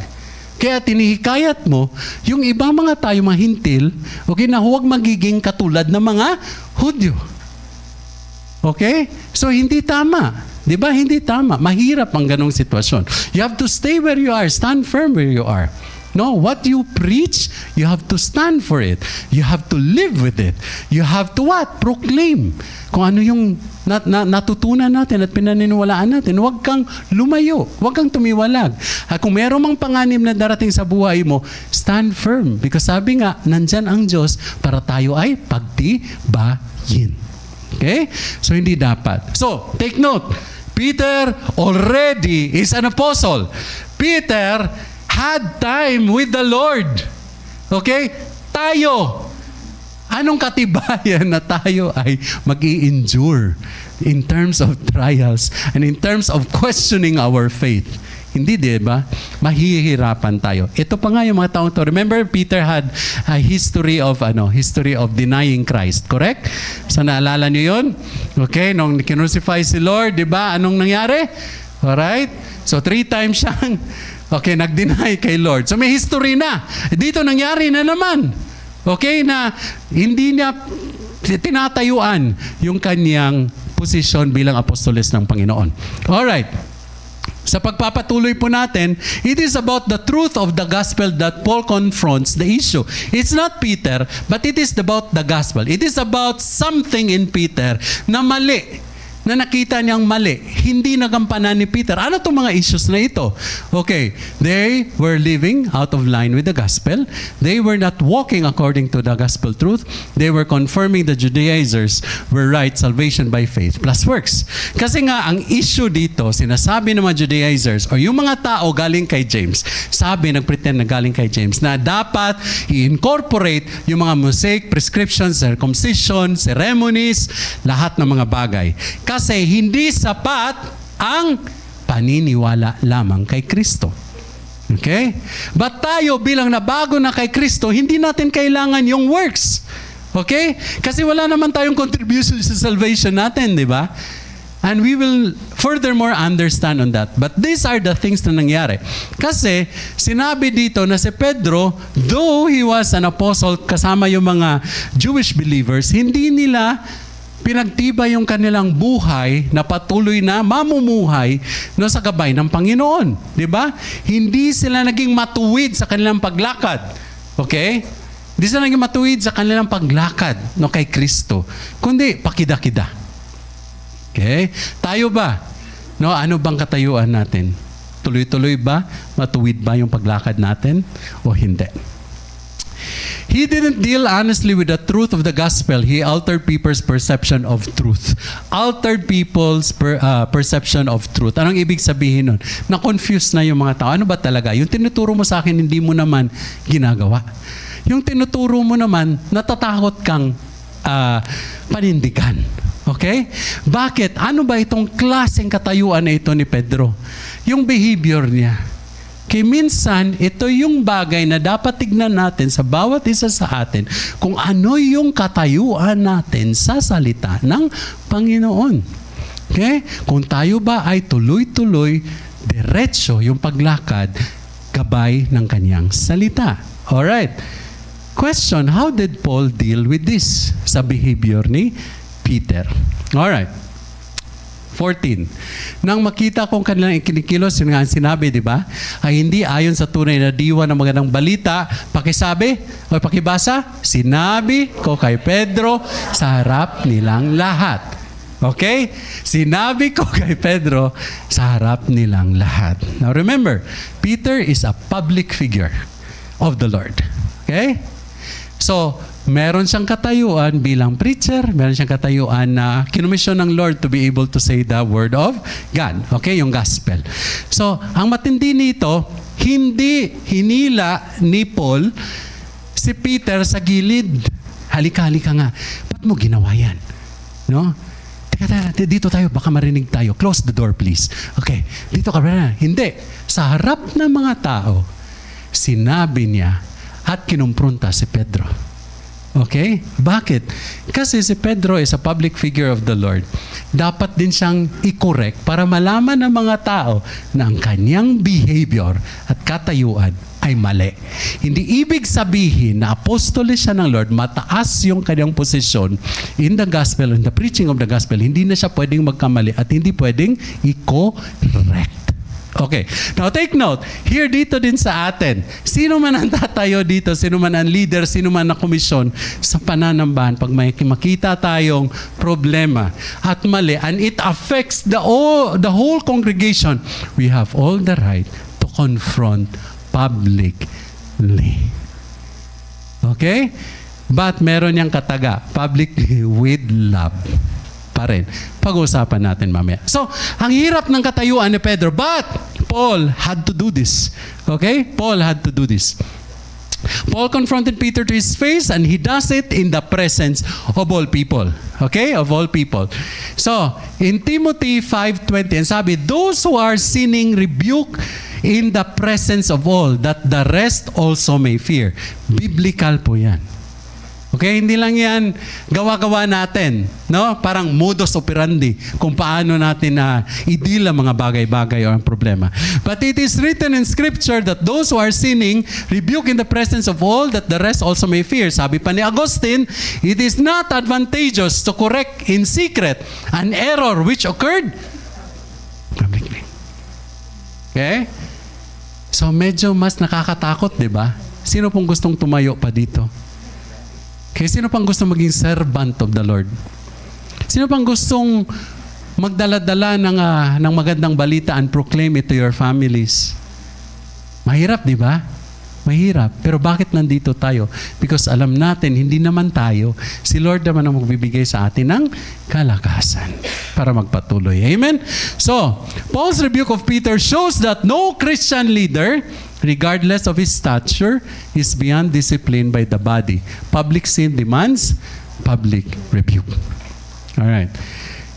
Kaya tinihikayat mo yung ibang mga tayo mga hintil, okay, na huwag magiging katulad ng mga Hudyo. Okay? So, hindi tama. Di ba? Hindi tama. Mahirap ang ganong sitwasyon. You have to stay where you are. Stand firm where you are. No, what you preach, you have to stand for it. You have to live with it. You have to what? Proclaim. Kung ano yung natutunan natin at pinaniniwalaan natin, huwag kang lumayo. Huwag kang tumiwalag. At kung meron mang panganib na darating sa buhay mo, stand firm. Because sabi nga, nandyan ang Diyos para tayo ay pagtibayin. Okay? So, hindi dapat. So, take note. Peter already is an apostle. Peter had time with the Lord. Okay? Tayo. Anong katibayan na tayo ay mag-i-endure in terms of trials and in terms of questioning our faith? Hindi, di ba? Mahihirapan tayo. Ito pa nga yung mga taong to. Remember, Peter had a history of denying Christ. Correct? So, naalala niyo yun? Okay, nung kinusify si Lord, di ba? Anong nangyari? Alright? So, 3 times siyang nag-deny kay Lord. So, may history na. Dito nangyari na naman. Okay, na hindi niya tinatayuan yung kanyang posisyon bilang apostoles ng Panginoon. Alright. Sa pagpapatuloy po natin, it is about the truth of the gospel that Paul confronts the issue. It's not Peter, but it is about the gospel. It is about something in Peter na mali, na nakita niyang mali. Hindi nagampanan ni Peter. Ano itong mga issues na ito? Okay, they were living out of line with the gospel. They were not walking according to the gospel truth. They were confirming the Judaizers were right, salvation by faith plus works. Kasi nga, ang issue dito, sinasabi ng mga Judaizers o yung mga tao galing kay James, nagpretend na galing kay James, na dapat i-incorporate yung mga Mosaic prescriptions, circumcision, ceremonies, lahat ng mga bagay. Kasi hindi sapat ang paniniwala lamang kay Kristo. Okay? But tayo bilang nabago na kay Kristo, hindi natin kailangan yung works. Okay? Kasi wala naman tayong contribution sa salvation natin, di ba? And we will furthermore understand on that. But these are the things na nangyari. Kasi sinabi dito na si Pedro, though he was an apostle kasama yung mga Jewish believers, hindi nila pinagtibay yung kanilang buhay na patuloy na mamumuhay no, sa gabay ng Panginoon. Di ba? Hindi sila naging matuwid sa kanilang paglakad. Okay? Hindi sila naging matuwid sa kanilang paglakad no, kay Kristo. Kundi pakida-kida. Okay? Tayo ba? No, ano bang katayuan natin? Tuloy-tuloy ba? Matuwid ba yung paglakad natin? O hindi? He didn't deal honestly with the truth of the gospel. He altered people's perception of truth. Altered people's perception of truth. Anong ibig sabihin nun? Na-confuse na yung mga tao. Ano ba talaga? Yung tinuturo mo sa akin, hindi mo naman ginagawa. Yung tinuturo mo naman, natatakot kang panindigan. Okay? Bakit? Ano ba itong klaseng katayuan na ito ni Pedro? Yung behavior niya. Kaya minsan, ito yung bagay na dapat tignan natin sa bawat isa sa atin kung ano yung katayuan natin sa salita ng Panginoon. Okay? Kung tayo ba ay tuloy-tuloy, diretso yung paglakad, gabay ng kanyang salita. Alright. Question, how did Paul deal with this sa behavior ni Peter? Alright. 14. Nang makita kong kanilang ikinikilos, yun nga ang sinabi, di ba? Ay hindi ayon sa tunay na diwa ng magandang balita. Pakisabi o pakibasa, sinabi ko kay Pedro sa harap nilang lahat. Okay? Sinabi ko kay Pedro sa harap nilang lahat. Now remember, Peter is a public figure of the Lord. Okay? So, meron siyang katayuan bilang preacher, meron siyang katayuan na kinumisyon ng Lord to be able to say the word of God. Okay? Yung gospel. So, ang matindi nito, hindi hinila ni Paul si Peter sa gilid. Halika nga. Ba't mo ginawa yan? No? Teka, dito tayo, baka marinig tayo. Close the door, please. Okay, dito ka ba? Hindi. Sa harap ng mga tao, sinabi niya at kinumpronta si Pedro. Okay? Bakit? Kasi si Pedro is a public figure of the Lord. Dapat din siyang i-correct para malaman ng mga tao na ang kanyang behavior at katayuan ay mali. Hindi ibig sabihin na apostoles siya ng Lord, mataas yung kanyang posisyon in the gospel, in the preaching of the gospel. Hindi na siya pwedeng magkamali at hindi pwedeng i-correct. Okay. Now take note, here dito din sa atin, sino man ang tatayo dito, sino man ang leader, sino man ang komisyon sa pananambahan, pag may makita tayong problema at mali, and it affects the whole congregation, we have all the right to confront publicly. Okay? But meron niyang kataga, publicly with love pa rin. Pag-uusapan natin mamaya. So, ang hirap ng katayuan ni Pedro, but Paul had to do this. Okay? Paul had to do this. Paul confronted Peter to his face and he does it in the presence of all people. Okay? Of all people. So, in Timothy 5:20, and sabi, those who are sinning rebuke in the presence of all, that the rest also may fear. Biblical po yan. Okay, hindi lang yan gawa-gawa natin, no? Parang modus operandi kung paano natin na i-deal ang mga bagay-bagay o ang problema. But it is written in Scripture that those who are sinning rebuke in the presence of all, that the rest also may fear. Sabi pa ni Augustine, it is not advantageous to correct in secret an error which occurred publicly. Okay? So medyo mas nakakatakot, di ba? Sino pong gustong tumayo pa dito? Kaya sino pang gusto maging servant of the Lord? Sino pang gustong magdala-dala ng magandang balita and proclaim it to your families? Mahirap, di ba? Mahirap. Pero bakit nandito tayo? Because alam natin, hindi naman tayo. Si Lord naman ang magbibigay sa atin ng kalakasan para magpatuloy. Amen? So, Paul's rebuke of Peter shows that no Christian leader, regardless of his stature, is beyond discipline by the body. Public sin demands public rebuke. Alright.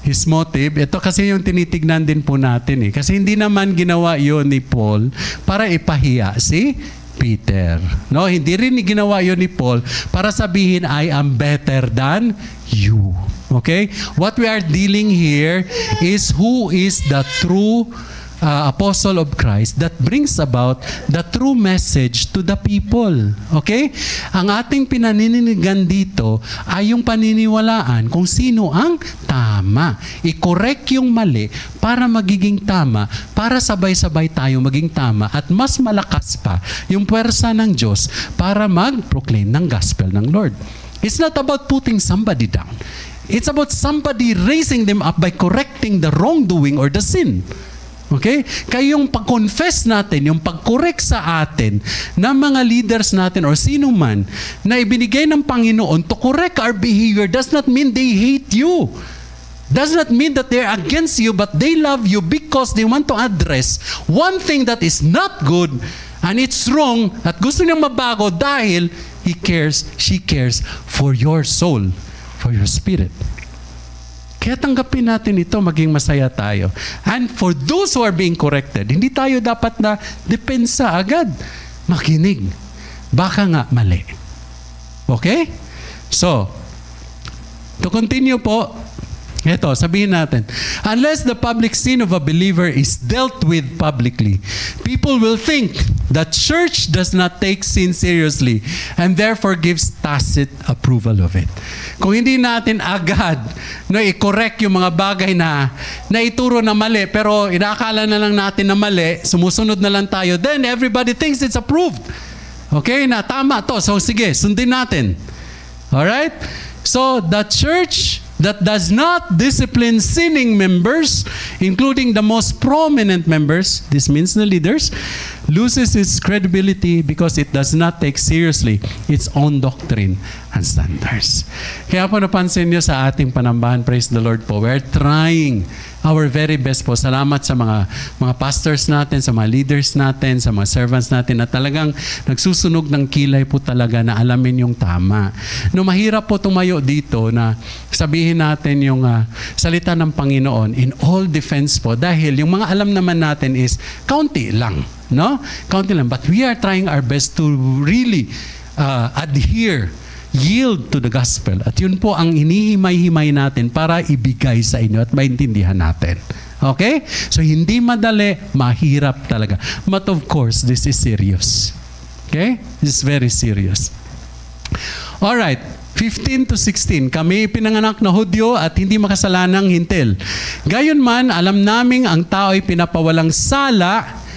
His motive, ito kasi yung tinitignan din po natin eh. Kasi hindi naman ginawa yun ni Paul para ipahiya si Peter. No, hindi rin ginawa yun ni Paul para sabihin, I am better than you. Okay? What we are dealing here is who is the true apostle of Christ that brings about the true message to the people. Okay? Ang ating pinaninigan dito ay yung paniniwalaan kung sino ang tama. I-correct yung mali para magiging tama, para sabay-sabay tayo maging tama at mas malakas pa yung puwersa ng Diyos para mag-proclaim ng gospel ng Lord. It's not about putting somebody down. It's about somebody raising them up by correcting the wrongdoing or the sin. Okay? Kaya yung pag-confess natin, yung pag-correct sa atin ng mga leaders natin or sino man na ibinigay ng Panginoon to correct our behavior does not mean they hate you. Does not mean that they're against you, but they love you because they want to address one thing that is not good and it's wrong at gusto niyang mabago dahil he cares, she cares for your soul, for your spirit. Kaya tanggapin natin ito, maging masaya tayo. And for those who are being corrected, hindi tayo dapat na depensa agad. Makinig. Baka nga mali. Okay? So, to continue po, ito, sabihin natin, unless the public sin of a believer is dealt with publicly, people will think The church does not take sin seriously and therefore gives tacit approval of it. Kung hindi natin agad i-correct yung mga bagay na ituro na mali, pero inaakala na lang natin na mali, sumusunod na lang tayo, then everybody thinks it's approved. Okay, na tama to. So sige, sundin natin. Alright? So the church that does not discipline sinning members, including the most prominent members, this means the leaders, loses its credibility because it does not take seriously its own doctrine and standards. Kaya po napansin nyo sa ating panambahan, praise the Lord po, we're trying our very best po. Salamat sa mga pastors natin, sa mga leaders natin, sa mga servants natin na talagang nagsusunog ng kilay po talaga na alamin yung tama. No, mahirap po tumayo dito na sabihin natin yung salita ng Panginoon in all defense po dahil yung mga alam naman natin is kaunti lang. No? Kaunti lang. But we are trying our best to really yield to the gospel. At yun po ang inihimay-himay natin para ibigay sa inyo at maintindihan natin. Okay? So, hindi madali, mahirap talaga. But of course, this is serious. Okay? This is very serious. Alright. 15 to 16, kami pinanganak na Hudyo at hindi makasalanang hintil. Gayunman, alam naming ang tao ay pinapawalang sala.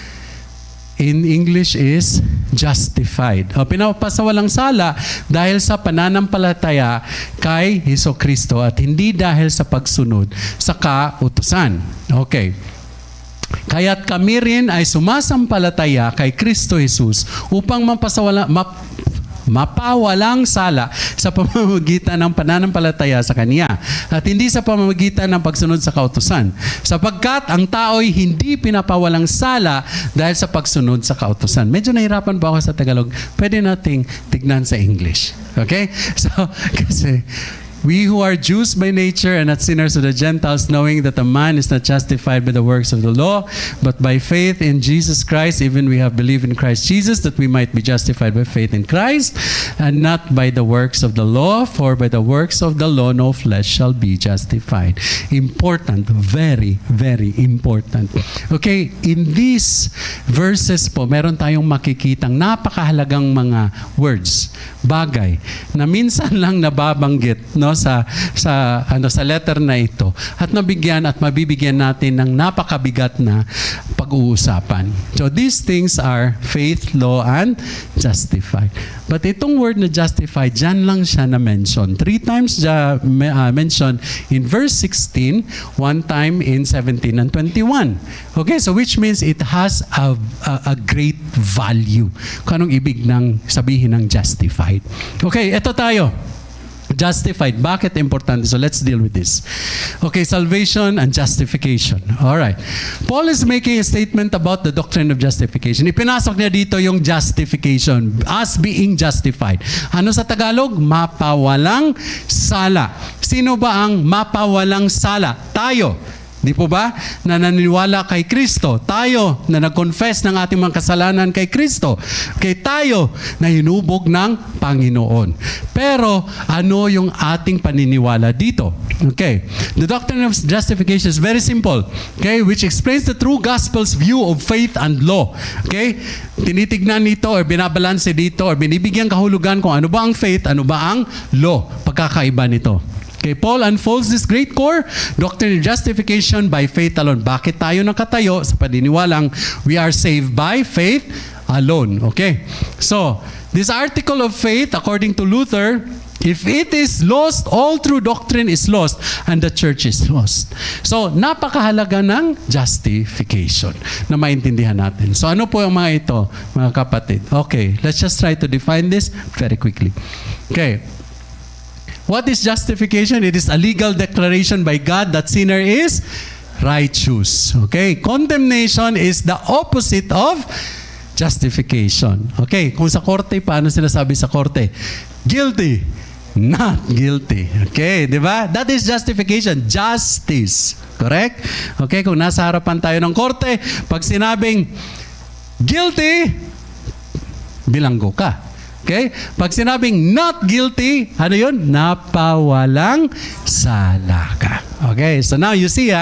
In English is justified. O pinapasawalang sala dahil sa pananampalataya kay Hesukristo at hindi dahil sa pagsunod sa kautusan. Okay. Kaya't kami rin ay sumasampalataya kay Kristo Jesus upang mapawalang sala sa pamamagitan ng pananampalataya sa Kanya at hindi sa pamamagitan ng pagsunod sa kautusan. Sapagkat ang tao'y hindi pinapawalang sala dahil sa pagsunod sa kautusan. Medyo nahirapan ba ako sa Tagalog? Pwede nating tignan sa English. Okay? So, kasi we who are Jews by nature and not sinners of the Gentiles, knowing that a man is not justified by the works of the law, but by faith in Jesus Christ, even we have believed in Christ Jesus, that we might be justified by faith in Christ, and not by the works of the law, for by the works of the law no flesh shall be justified. Important, very, very important. Okay, in these verses po, meron tayong makikitang napakahalagang mga words, bagay, na minsan lang nababanggit, no, sa letter na ito at mabibigyan natin ng napakabigat na pag-uusapan. So these things are faith, law, and justified. But itong word na justified, dyan lang siya na-mention. 3 times mentioned in verse 16, 1 time in 17 and 21. Okay, so which means it has a great value. Kung anong ibig ng sabihin ng justified. Okay, ito tayo. Justified. Bakit importante? So let's deal with this. Okay, salvation and justification. Alright. Paul is making a statement about the doctrine of justification. Ipinasok niya dito yung justification. Us being justified. Ano sa Tagalog? Mapawalang sala. Sino ba ang mapawalang sala? Tayo. Di po ba? Na naniniwala kay Kristo. Tayo na nag-confess ng ating mga kasalanan kay Kristo. Kay tayo na hinubog ng Panginoon. Pero ano yung ating paniniwala dito? Okay. The doctrine of justification is very simple. Okay? Which explains the true gospel's view of faith and law. Okay? Tinitignan nito or binabalanse dito or binibigyan kahulugan kung ano ba ang faith, ano ba ang law. Pagkakaiba nito. Okay, Paul unfolds this great core doctrine of justification by faith alone. Bakit tayo nakatayo sa paniniwalang we are saved by faith alone? Okay. So, this article of faith, according to Luther, if it is lost, all true doctrine is lost and the church is lost. So, napakahalaga ng justification na maintindihan natin. So, ano po yung mga ito, mga kapatid? Okay, let's just try to define this very quickly. Okay. What is justification? It is a legal declaration by God that sinner is righteous. Okay? Condemnation is the opposite of justification. Okay? Kung sa korte, paano sinasabi sa korte? Guilty. Not guilty. Okay? Di ba? That is justification. Justice. Correct? Okay? Kung nasa harapan tayo ng korte, pag sinabing guilty, bilanggo ka. Okay? Pag sinabing not guilty, ano yun? Napawalang sala ka. Okay? So now you see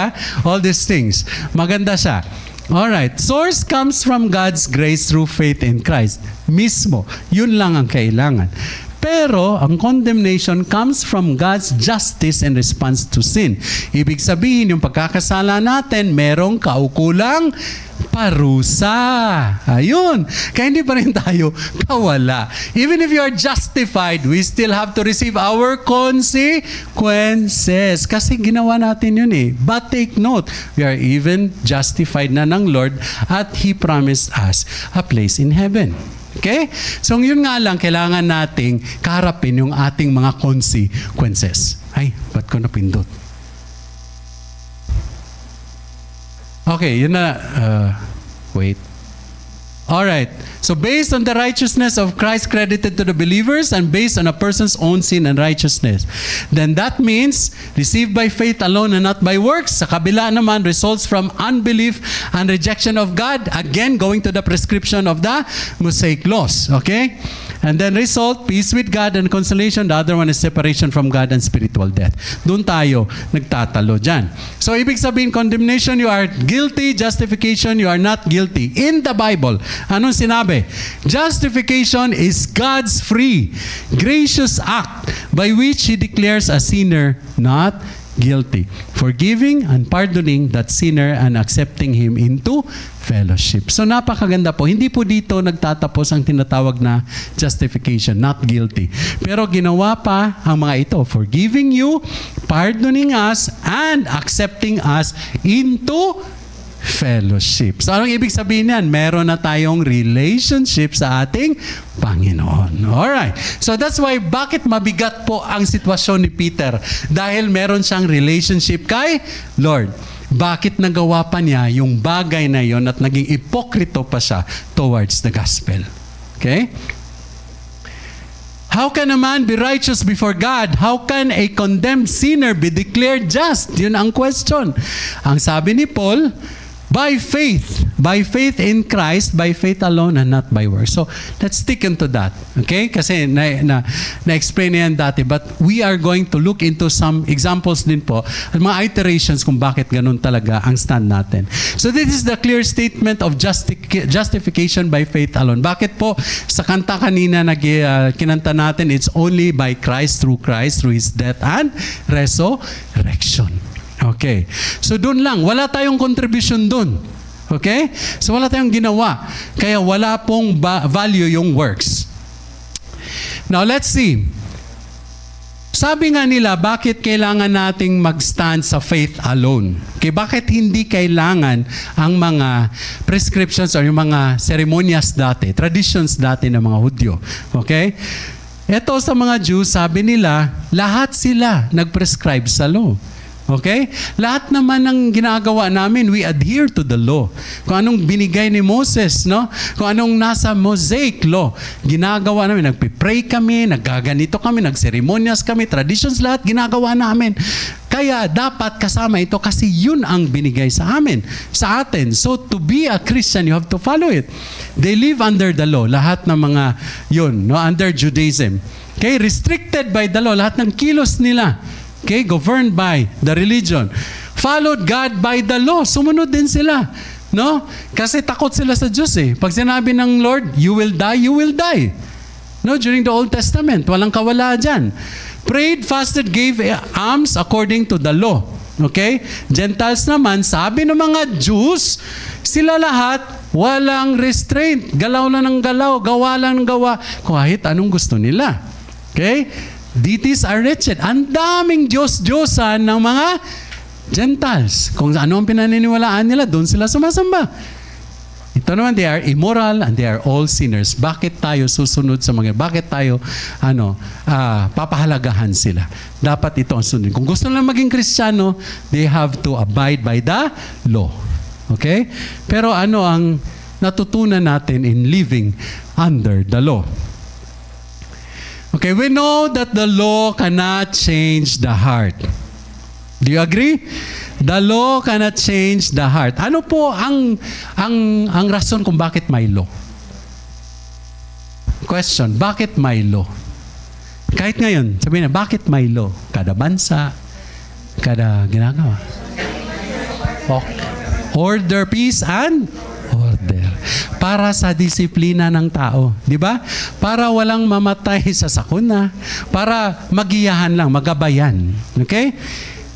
all these things. Maganda siya. Alright, source comes from God's grace through faith in Christ. Mismo, yun lang ang kailangan. Pero, ang condemnation comes from God's justice in response to sin. Ibig sabihin, yung pagkakasala natin, merong kaukulang parusa. Ayun. Kaya hindi pa rin tayo kawala. Even if you are justified, we still have to receive our consequences. Kasi ginawa natin yun eh. But take note, we are even justified na ng Lord at He promised us a place in heaven. Okay? So yun nga lang, kailangan nating kaharapin yung ating mga consequences. Ay, ba't ko napindot? Okay, yun na. Wait. Alright. So based on the righteousness of Christ credited to the believers and based on a person's own sin and righteousness, then that means received by faith alone and not by works. Sa kabila naman, results from unbelief and rejection of God. Again, going to the prescription of the Mosaic laws. Okay? And then result, peace with God and consolation. The other one is separation from God and spiritual death. Doon tayo nagtatalo dyan. So, ibig sabihin, condemnation, you are guilty. Justification, you are not guilty. In the Bible, anong sinabi? Justification is God's free, gracious act by which He declares a sinner not guilty, forgiving and pardoning that sinner and accepting him into fellowship. So napakaganda po. Hindi po dito nagtatapos ang tinatawag na justification, not guilty. Pero ginawa pa ang mga ito, forgiving you, pardoning us, and accepting us into fellowship. So anong ibig sabihin yan? Meron na tayong relationship sa ating Panginoon. Alright. So that's why bakit mabigat po ang sitwasyon ni Peter? Dahil meron siyang relationship kay Lord. Bakit nagawa pa niya yung bagay na yon at naging ipokrito pa siya towards the gospel? Okay? How can a man be righteous before God? How can a condemned sinner be declared just? Yun ang question. Ang sabi ni Paul, by faith in Christ, by faith alone and not by works. So, let's stick into that. Okay? Kasi na-explain na yan dati, but we are going to look into some examples din po at mga iterations kung bakit ganun talaga ang stand natin. So, this is the clear statement of justification by faith alone. Bakit po sa kanta kanina kinanta natin, it's only by Christ, through His death and resurrection. Okay. So doon lang, wala tayong contribution doon. Okay? So wala tayong ginawa. Kaya wala pong value yung works. Now let's see. Sabi nga nila, bakit kailangan nating mag-stand sa faith alone? Okay, bakit hindi kailangan ang mga prescriptions or yung mga seremonyas dati, traditions dati ng mga Hudyo? Okay? Ito sa mga Jews, sabi nila, lahat sila nag-prescribe sa law. Okay? Lahat naman ng ginagawa namin, we adhere to the law. Kung anong binigay ni Moses, no? Kung anong nasa Mosaic law, ginagawa namin. Nagpipray kami, naggaganito kami, nagseremonyas kami, traditions lahat, ginagawa namin. Kaya dapat kasama ito kasi yun ang binigay sa amin, sa atin. So to be a Christian, you have to follow it. They live under the law. Lahat ng mga yun, no? Under Judaism. Okay? Restricted by the law. Lahat ng kilos nila. Okay, governed by the religion. Followed God by the law. Sumunod din sila. No? Kasi takot sila sa Diyos eh. Pag sinabi ng Lord, you will die, you will die. No? During the Old Testament, walang kawala dyan. Prayed, fasted, gave alms according to the law. Okay? Gentiles naman, sabi ng mga Jews, sila lahat, walang restraint. Galaw lang ng galaw, gawa lang ng gawa. Kahit anong gusto nila. Okay? Deities are wretched. Ang daming Diyos-Diyosan ng mga Gentiles. Kung ano ang pinaniniwalaan nila, doon sila sumasamba. Ito naman, they are immoral and they are all sinners. Bakit tayo susunod sa mga, bakit tayo papahalagahan sila? Dapat ito ang sunod. Kung gusto nila maging Kristiyano, they have to abide by the law. Okay? Pero ano ang natutunan natin in living under the law? Okay, we know that the law cannot change the heart. Do you agree? The law cannot change the heart. Ano po ang rason kung bakit may law? Question, bakit may law? Kahit ngayon, sabihin na, bakit may law? Kada bansa, kada ginagawa. Order, peace, and order. Para sa disiplina ng tao. Di ba? Para walang mamatay sa sakuna. Para magiyahan lang, magabayan. Okay?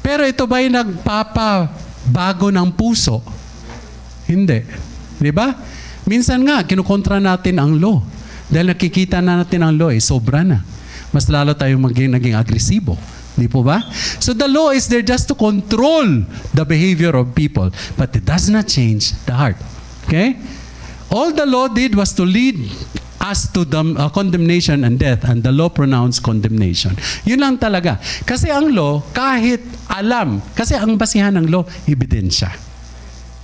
Pero ito ba'y nagpapabago ng puso? Hindi. Di ba? Minsan nga, kinukontra natin ang law. Dahil nakikita na natin ang law, sobra na. Mas lalo tayong naging agresibo. Di po ba? So the law is there just to control the behavior of people. But it does not change the heart. Okay? All the law did was to lead us to the condemnation and death, and the law pronounced condemnation. Yun lang talaga. Kasi ang law, kahit alam, kasi ang basihan ng law, ebidensya.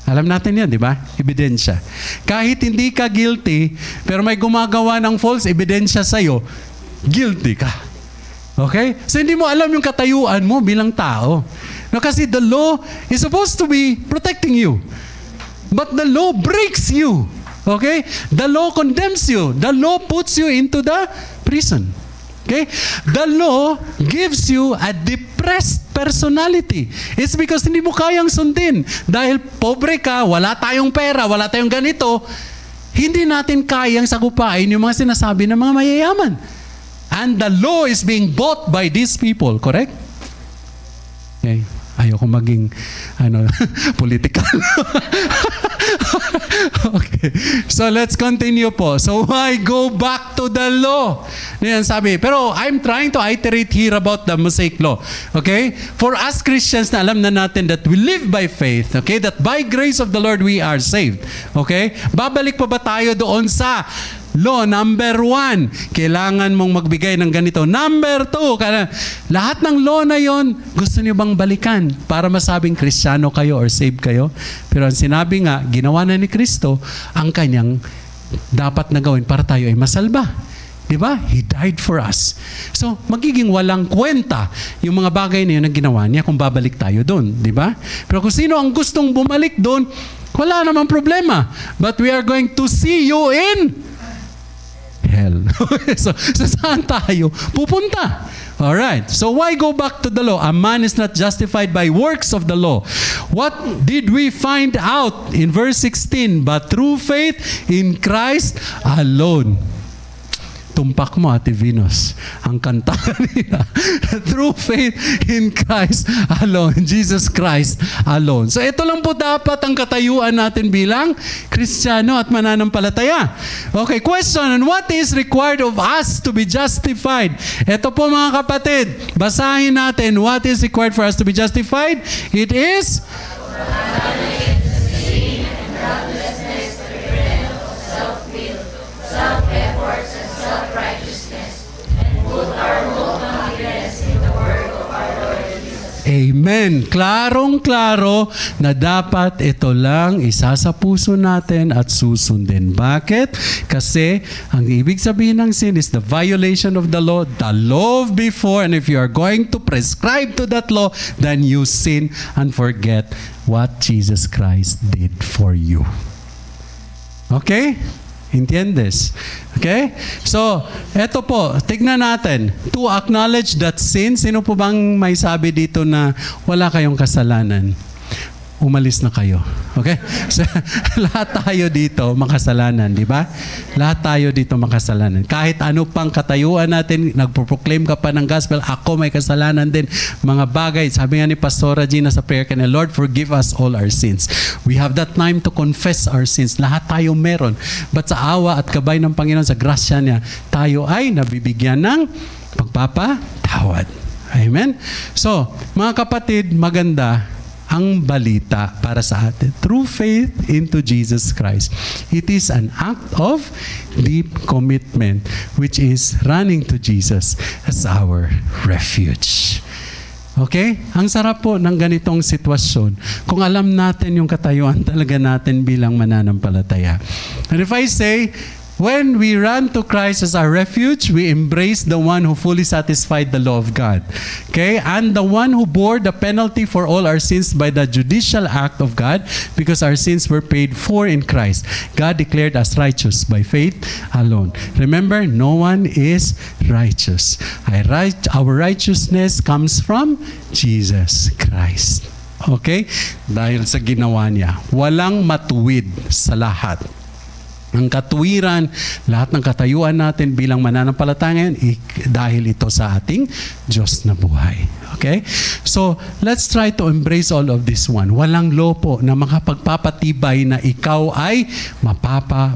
Alam natin yan, di ba? Ebidensya. Kahit hindi ka guilty, pero may gumagawa ng false ebidensya sa'yo, guilty ka. Okay? So hindi mo alam yung katayuan mo bilang tao. No, kasi the law is supposed to be protecting you. But the law breaks you. Okay? The law condemns you. The law puts you into the prison. Okay? The law gives you a depressed personality. It's because hindi mo kayang sundin. Dahil pobre ka, wala tayong pera, wala tayong ganito, hindi natin kayang sagupain yung mga sinasabi ng mga mayayaman. And the law is being bought by these people, correct? Okay. Ayoko maging political. Okay. So let's continue po. So why go back to the law? Yan sabi. Pero I'm trying to iterate here about the Mosaic law. Okay? For us Christians na alam na natin that we live by faith. Okay? That by grace of the Lord we are saved. Okay? Babalik pa ba tayo doon sa law, number 1, kailangan mong magbigay ng ganito. Number 2, lahat ng law na yon, gusto niyo bang balikan para masabing Kristiyano kayo or saved kayo? Pero ang sinabi nga, ginawa na ni Kristo ang kanyang dapat na gawin para tayo ay masalba. Diba? He died for us. So, magiging walang kwenta yung mga bagay na yun na ginawa niya kung babalik tayo doon. Diba? Pero kung sino ang gustong bumalik doon, wala namang problema. But we are going to see you in hell. So saan tayo pupunta? Alright. So why go back to the law? A man is not justified by works of the law. What did we find out in verse 16? But through faith in Christ alone. Tumpak mo, Ate Venus. Ang kanta kanina. Through faith in Christ alone. Jesus Christ alone. So ito lang po dapat ang katayuan natin bilang Kristiyano at mananampalataya. Okay, question. And what is required of us to be justified? Ito po mga kapatid. Basahin natin. What is required for us to be justified? It is self-efforts and self-righteousness, and put our whole confidence in the work of our Lord Jesus. Amen. Klarong-klaro na dapat ito lang isa sa puso natin at susundin. Bakit? Kasi ang ibig sabihin ng sin is the violation of the law of before, and if you are going to prescribe to that law, then you sin and forget what Jesus Christ did for you. Okay? Entiendes? Okay? So, eto po, tignan natin. To acknowledge that sin, sino po bang may sabi dito na wala kayong kasalanan? Umalis na kayo. Okay? So, lahat tayo dito makasalanan, di ba? Lahat tayo dito makasalanan. Kahit ano pang katayuan natin, nagpo-proclaim ka pa ng gospel, ako may kasalanan din. Mga bagay, sabi nga ni Pastora Gina sa prayer kanina, Lord, forgive us all our sins. We have that time to confess our sins. Lahat tayo meron. But sa awa at gabay ng Panginoon, sa grasya niya, tayo ay nabibigyan ng pagpapatawad. Amen? So, mga kapatid, maganda ang balita para sa atin. Through faith into Jesus Christ. It is an act of deep commitment, which is running to Jesus as our refuge. Okay? Ang sarap po ng ganitong sitwasyon kung alam natin yung katayuan talaga natin bilang mananampalataya. And if I say, when we run to Christ as our refuge, we embrace the one who fully satisfied the law of God. Okay? And the one who bore the penalty for all our sins by the judicial act of God, because our sins were paid for in Christ. God declared us righteous by faith alone. Remember, no one is righteous. Our righteousness comes from Jesus Christ. Okay? Dahil sa ginawa niya. Walang matuwid sa lahat. Ang katuwiran, lahat ng katayuan natin bilang mananampalataya dahil ito sa ating Diyos na buhay. Okay? So, let's try to embrace all of this one. Walang lopo na makapagpapatibay na ikaw ay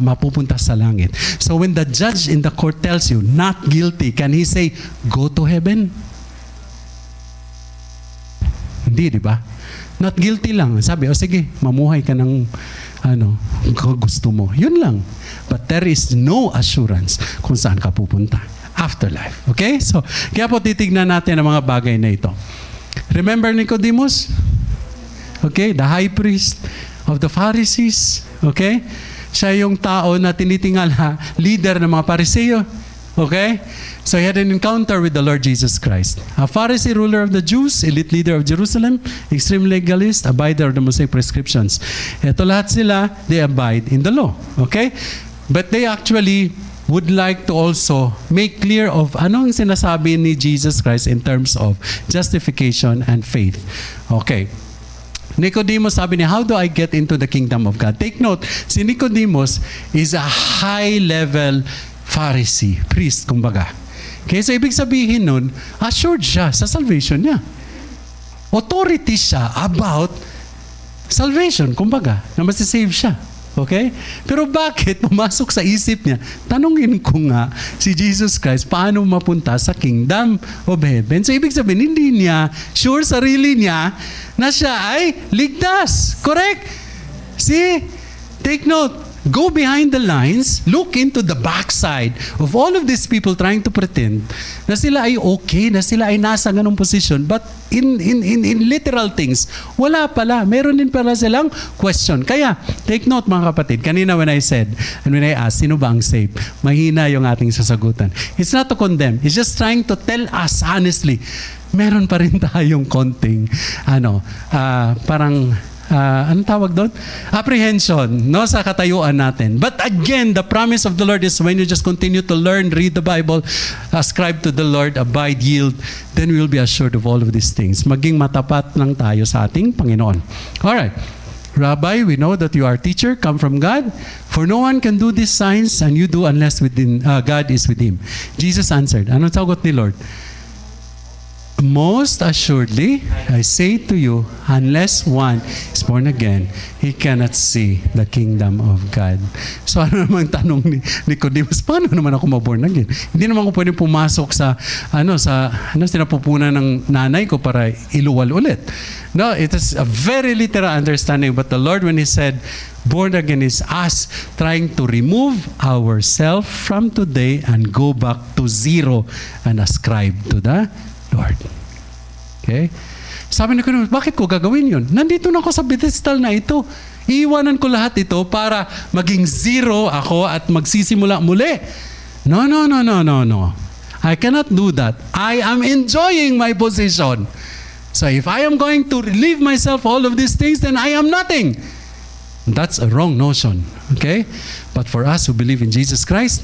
mapupunta sa langit. So, when the judge in the court tells you, not guilty, can he say, go to heaven? Hindi, di ba? Not guilty lang. Sabi, sige, mamuhay ka ng kung gusto mo. Yun lang. But there is no assurance kung saan ka pupunta. Afterlife. Okay? So, kaya po titignan natin ang mga bagay na ito. Remember Nicodemus? Okay? The high priest of the Pharisees. Okay? Siya yung tao na tinitingala, leader ng mga Pariseo. Okay? So he had an encounter with the Lord Jesus Christ. A Pharisee ruler of the Jews, elite leader of Jerusalem, extreme legalist, abider of the Mosaic prescriptions. Ito lahat sila, they abide in the law. Okay? But they actually would like to also make clear of anong sinasabi ni Jesus Christ in terms of justification and faith. Okay. Nicodemus sabi niya, how do I get into the kingdom of God? Take note, si Nicodemus is a high-level Pharisee, priest, kumbaga. Kaya so ibig sabihin nun, assured siya sa salvation niya. Authority siya about salvation, kumbaga, na masisave siya. Okay? Pero bakit pumasok sa isip niya? Tanungin ko nga si Jesus Christ, paano mapunta sa kingdom of heaven? So ibig sabihin, hindi niya sure sarili niya na siya ay ligtas. Correct? See? Take note. Go behind the lines, look into the backside of all of these people trying to pretend na sila ay okay, na sila ay nasa ganung position, but in literal things, wala pala. Meron din pala silang question. Kaya, take note mga kapatid, kanina when I said, and when I asked, sino ba ang saved? Mahina yung ating sasagutan. It's not to condemn. It's just trying to tell us honestly, meron pa rin tayong konting, anong tawag doon? Apprehension, no, sa katayuan natin. But again, the promise of the Lord is when you just continue to learn, read the Bible, ascribe to the Lord, abide, yield, then we will be assured of all of these things. Maging matapat lang tayo sa ating Panginoon. Alright. Rabbi, we know that you are a teacher, come from God. For no one can do these signs and you do unless God is with him. Jesus answered. Anong sagot ni Lord? Most assuredly, I say to you, unless one is born again, he cannot see the kingdom of God. So ano naman tanong ni Nicodemus, paano naman ako maborn again? Hindi naman ako pwedeng pumasok sa sinapupunan ng nanay ko para iluwal ulit. No, it is a very literal understanding. But the Lord, when He said, born again is us trying to remove ourselves from today and go back to zero and ascribe to the Lord. Okay? Sabi ni Kuno, bakit ko gagawin yun? Nandito na ako sa pedestal na ito. Iiwanan ko lahat ito para maging zero ako at magsisimula muli. No. I cannot do that. I am enjoying my position. So if I am going to relieve myself all of these things, then I am nothing. That's a wrong notion. Okay? But for us who believe in Jesus Christ,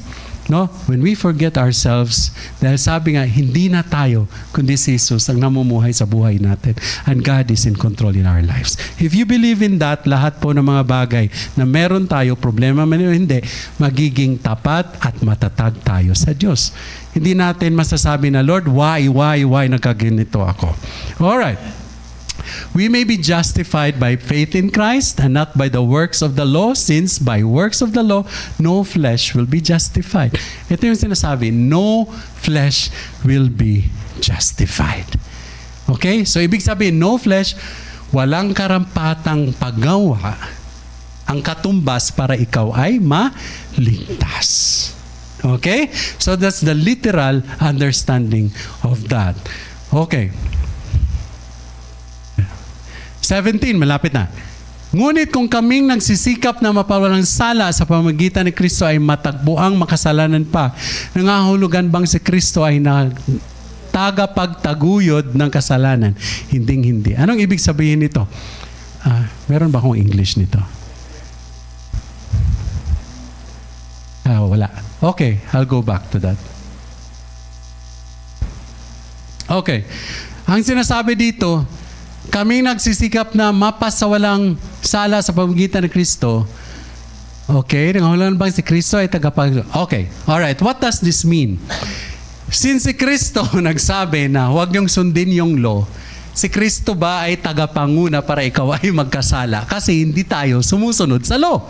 no, when we forget ourselves, dahil sabi nga, hindi na tayo, kundi si Jesus ang namumuhay sa buhay natin. And God is in control in our lives. If you believe in that, lahat po ng mga bagay na meron tayo, problema man o hindi, magiging tapat at matatag tayo sa Diyos. Hindi natin masasabi na, Lord, why nagkaganito ako? Alright. We may be justified by faith in Christ and not by the works of the law, since by works of the law, no flesh will be justified. Ito yung sinasabi, no flesh will be justified. Okay? So, ibig sabihin, no flesh, walang karampatang paggawa ang katumbas para ikaw ay maligtas. Okay? So, that's the literal understanding of that. Okay. 17, malapit na. Ngunit kung kaming nagsisikap na mapawalang sala sa pamamagitan ni Kristo ay matagpuang makasalanan pa, nangahulugan bang si Kristo ay tagapagtaguyod ng kasalanan? Hinding-hindi. Anong ibig sabihin nito? Meron ba akong English nito? Wala. Okay, I'll go back to that. Okay. Ang sinasabi dito, Kaming nagsisikap na mapasawalang sala sa pamamagitan ng Kristo. Okay, nangahulan bang si Kristo ay tagapag... Okay, alright. What does this mean? Since si Kristo nagsabi na huwag niyong sundin yung law, si Kristo ba ay tagapanguna para ikaw ay magkasala? Kasi hindi tayo sumusunod sa law.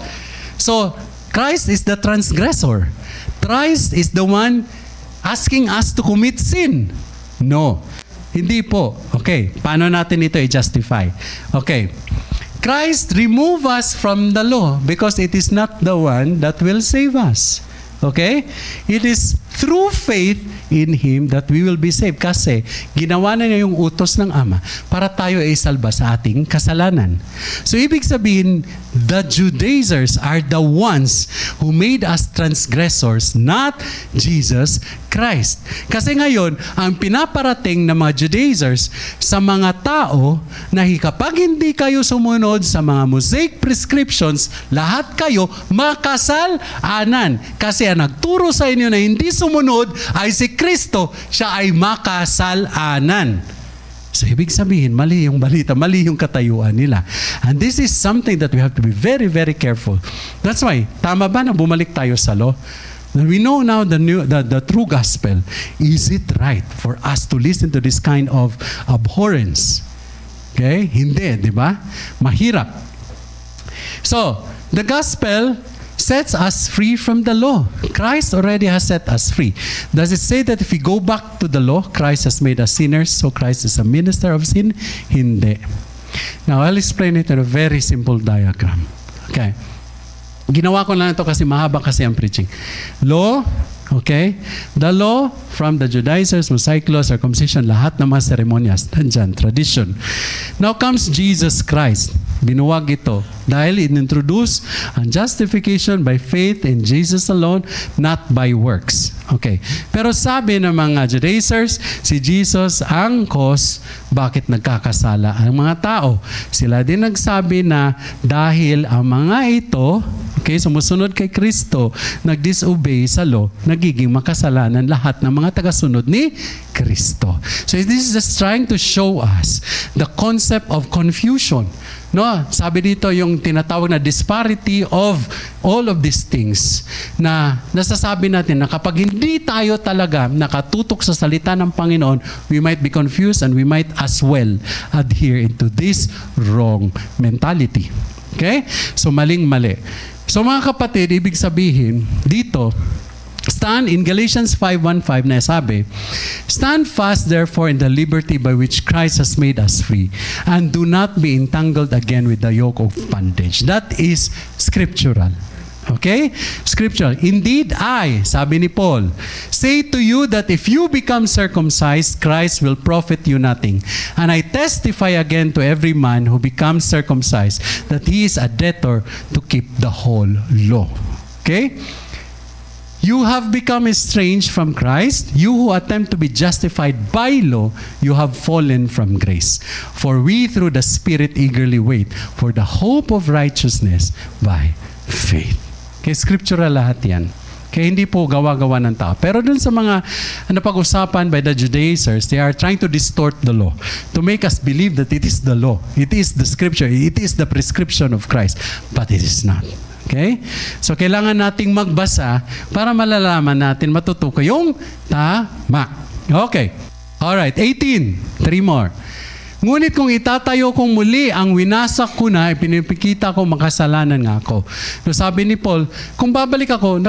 So, Christ is the transgressor. Christ is the one asking us to commit sin. No. Hindi po. Okay, paano natin ito i-justify? Okay. Christ remove us from the law because it is not the one that will save us. Okay? It is through faith in Him that we will be saved. Kasi ginawa na niya yung utos ng Ama para tayo ay salba sa ating kasalanan. So ibig sabihin, the Judaizers are the ones who made us transgressors, not Jesus Christ. Kasi ngayon, ang pinaparating ng mga Judaizers sa mga tao na kapag hindi kayo sumunod sa mga Mosaic prescriptions, lahat kayo makasalanan. Kasi ang nagturo sa inyo na hindi sumunod ay si Kristo, siya ay makasalanan. So, ibig sabihin, mali yung balita, mali yung katayuan nila. And this is something that we have to be very, very careful. That's why, tama ba na bumalik tayo sa law? We know now the true gospel. Is it right for us to listen to this kind of abhorrence? Okay? Hindi, di ba? Mahirap. So, the gospel sets us free from the law. Christ already has set us free. Does it say that if we go back to the law, Christ has made us sinners, so Christ is a minister of sin? Hindi. Now, I'll explain it in a very simple diagram. Okay. Ginawa ko lang ito kasi mahaba kasi ang preaching. Law, okay? The law from the Judaizers, Mosaic law, circumcision, lahat ng mga seremonyas, nandyan, tradition. Now comes Jesus Christ. Binuwag ito dahil in-introduce ang justification by faith in Jesus alone, not by works. Okay. Pero sabi ng mga Judaizers, si Jesus ang cause bakit nagkakasala ang mga tao. Sila din nagsabi na dahil ang mga ito, okay, sumusunod kay Kristo, nag-disobey sa law, nagiging makasalanan lahat ng mga tagasunod ni Kristo. So this is just trying to show us the concept of confusion. No, sabi dito yung tinatawag na disparity of all of these things na nasasabi natin na kapag hindi tayo talaga nakatutok sa salita ng Panginoon, we might be confused and we might as well adhere into this wrong mentality. Okay? So maling-mali. So mga kapatid, ibig sabihin dito, stand in Galatians 5:1-5 na sabi, stand fast therefore in the liberty by which Christ has made us free, and do not be entangled again with the yoke of bondage. That is scriptural. Okay? Scriptural. Indeed, I, sabi ni Paul, say to you that if you become circumcised, Christ will profit you nothing. And I testify again to every man who becomes circumcised that he is a debtor to keep the whole law. Okay? You have become estranged from Christ. You who attempt to be justified by law, you have fallen from grace. For we through the Spirit eagerly wait for the hope of righteousness by faith. Okay, scriptural lahat yan. Kaya hindi po gawa-gawa ng tao. Pero dun sa mga napag-usapan by the Judaizers, they are trying to distort the law to make us believe that it is the law. It is the scripture. It is the prescription of Christ. But it is not. Okay? So, kailangan nating magbasa para malalaman natin, matutukoy yung tama. Okay. Alright, 18. 3 more. Ngunit kung itatayo kong muli ang winasak ko na, ipinipikita ko makasalanan nga ako. So sabi ni Paul, kung babalik ako,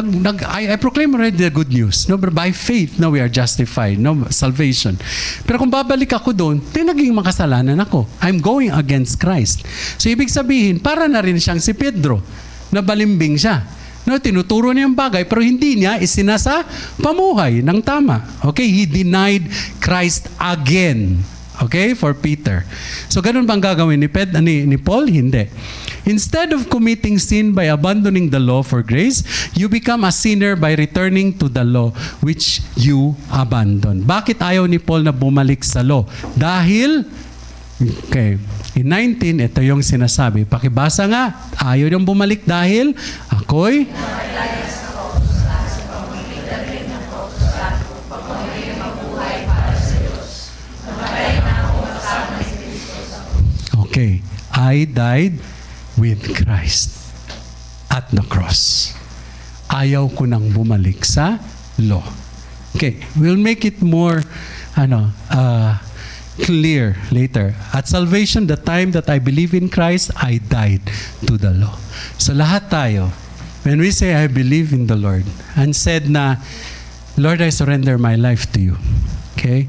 I proclaim already the good news. No, by faith, no, we are justified. No, salvation. Pero kung babalik ako doon, naging makasalanan ako. I'm going against Christ. So ibig sabihin, para na rin siyang si Pedro, na balimbing siya. No, tinuturo niya ang bagay, pero hindi niya isinasa pamuhay ng tama. Okay, he denied Christ again. Okay, for Peter. So, ganun bang gagawin ni Paul? Hindi. Instead of committing sin by abandoning the law for grace, you become a sinner by returning to the law which you abandon. Bakit ayaw ni Paul na bumalik sa law? Dahil, okay, in 19, ito yung sinasabi. Pakibasa nga, ayaw niyang bumalik dahil ako'y Okay, I died with Christ at the cross. Ayaw ko nang bumalik sa law. Okay, we'll make it more clear later. At salvation, the time that I believe in Christ, I died to the law. So lahat tayo, when we say I believe in the Lord and said na, Lord, I surrender my life to you. Okay?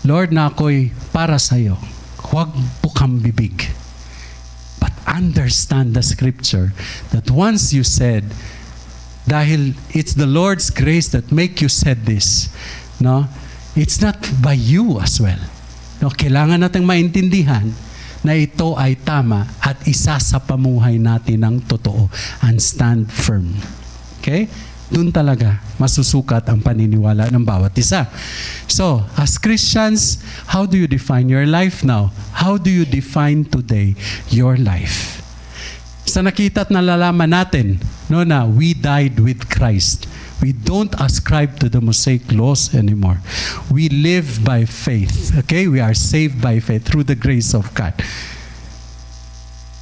Lord, na ako'y para sa iyo. Huwag bukang bibig. But understand the scripture that once you said, dahil it's the Lord's grace that make you said this, no? It's not by you as well. No, kailangan nating maintindihan na ito ay tama at isa sa pamuhay natin ng totoo and stand firm. Okay? Doon talaga masusukat ang paniniwala ng bawat isa. So, as Christians, how do you define your life now? How do you define today your life? Sa nakita at nalalaman natin, no, na we died with Christ. We don't ascribe to the Mosaic laws anymore. We live by faith. Okay? We are saved by faith through the grace of God.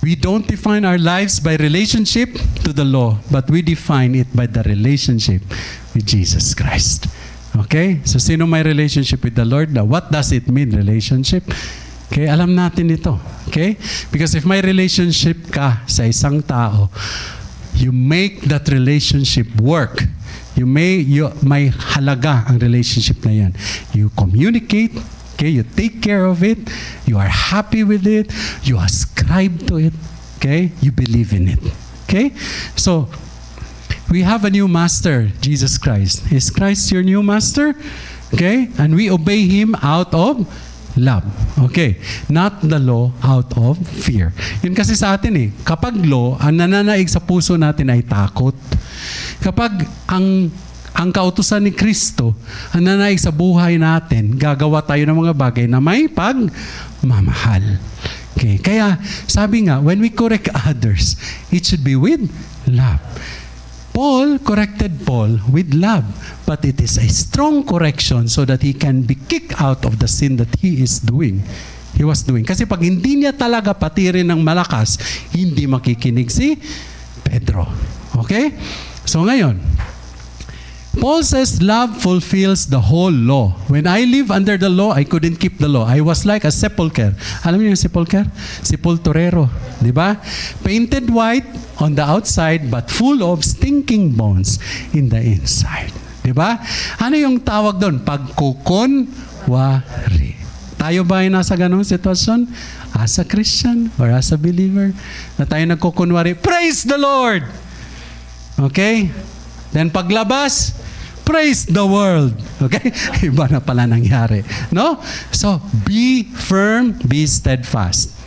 We don't define our lives by relationship to the law, but we define it by the relationship with Jesus Christ. Okay? So sino may relationship with the Lord? Now, what does it mean, relationship? Okay? Alam natin ito. Okay? Because if may relationship ka sa isang tao, you make that relationship work. May halaga ang relationship na yan. You communicate, okay? You take care of it. You are happy with it. You ascribe to it. Okay? You believe in it. Okay? So, we have a new master, Jesus Christ. Is Christ your new master? Okay? And we obey Him out of love. Okay. Not the law out of fear. Yun kasi sa atin eh. Kapag law, ang nananaig sa puso natin ay takot. Kapag ang kautusan ni Kristo, ang nananaig sa buhay natin, gagawa tayo ng mga bagay na may pagmamahal. Okay. Kaya, sabi nga, when we correct others, it should be with love. Paul corrected Paul with love, but it is a strong correction so that he can be kicked out of the sin that he was doing. Kasi pag hindi niya talaga patirin ng malakas, hindi makikinig si Pedro. Okay? So ngayon, Paul says love fulfills the whole law. When I live under the law, I couldn't keep the law. I was like a sepulcher. Alam niyo yung sepulcher? Sepulturero. Di ba? Painted white on the outside but full of stinking bones in the inside. Di ba? Ano yung tawag doon? Pagkukunwari. Tayo ba ay nasa ganong sitwasyon? As a Christian or as a believer? Na tayo nagkukunwari, praise the Lord! Okay? Then paglabas, praise the world. Okay? Iba na pala nangyari. No? So, be firm, be steadfast.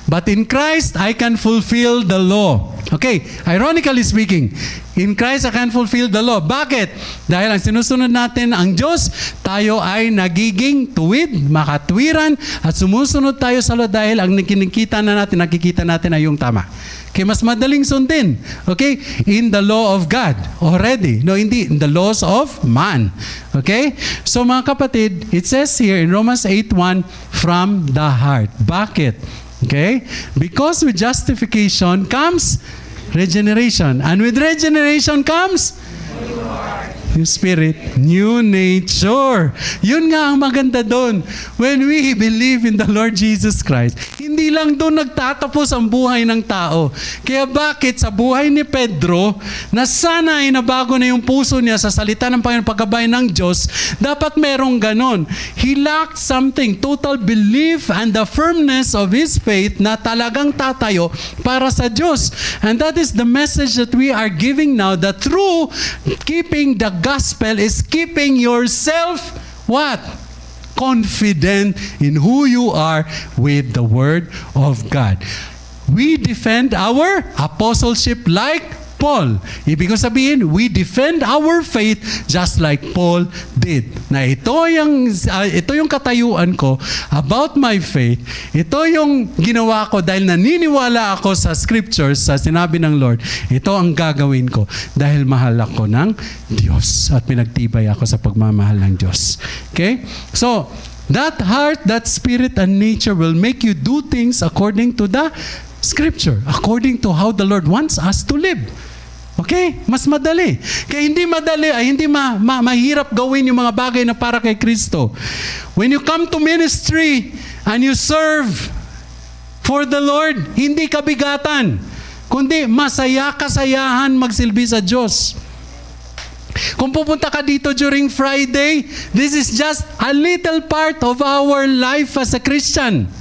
But in Christ, I can fulfill the law. Okay, ironically speaking, in Christ I can fulfill the law. Bakit? Dahil ang sinusunod natin ang Diyos, tayo ay nagiging tuwid, makatwiran, at sumusunod tayo sa law dahil ang nakikita natin ay yung tama. Okay, mas madaling sundin. Okay? In the law of God already. No, hindi. In the laws of man. Okay? So mga kapatid, it says here in Romans 8:1, from the heart. Bakit? Okay? Because with justification comes regeneration. And with regeneration comes new spirit, new nature. Yun nga ang maganda doon. When we believe in the Lord Jesus Christ, hindi lang doon nagtatapos ang buhay ng tao. Kaya bakit sa buhay ni Pedro, na sana ay nabago na yung puso niya sa salita ng Panginoon, pagkabay ng Diyos, dapat merong ganon. He lacked something, total belief and the firmness of his faith na talagang tatayo para sa Diyos. And that is the message that we are giving now, that through keeping the gospel is keeping yourself what? Confident in who you are with the Word of God. We defend our apostleship like Paul. Ibig sabihin, we defend our faith just like Paul did. Na ito yung katayuan ko about my faith. Ito yung ginawa ko dahil naniniwala ako sa scriptures, sa sinabi ng Lord. Ito ang gagawin ko dahil mahal ako ng Diyos at pinagtibay ako sa pagmamahal ng Diyos. Okay? So, That heart, that spirit, and nature will make you do things according to the Scripture, according to how the Lord wants us to live. Okay? Mas madali. Kaya hindi madali, ay hindi mahirap gawin yung mga bagay na para kay Kristo. When you come to ministry and you serve for the Lord, hindi kabigatan, kundi kasayahan magsilbi sa Diyos. Kung pupunta ka dito during Friday, this is just a little part of our life as a Christian.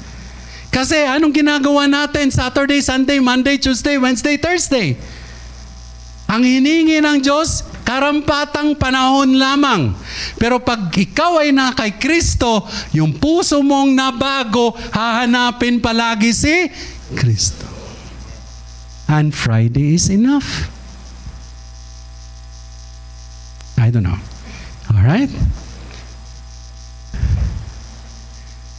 Kasi anong ginagawa natin Saturday, Sunday, Monday, Tuesday, Wednesday, Thursday? Ang hiningi ng Diyos, karampatang panahon lamang. Pero pag ikaw ay na kay Kristo, yung puso mong nabago, hahanapin palagi si Kristo. And Friday is enough. I don't know. Alright?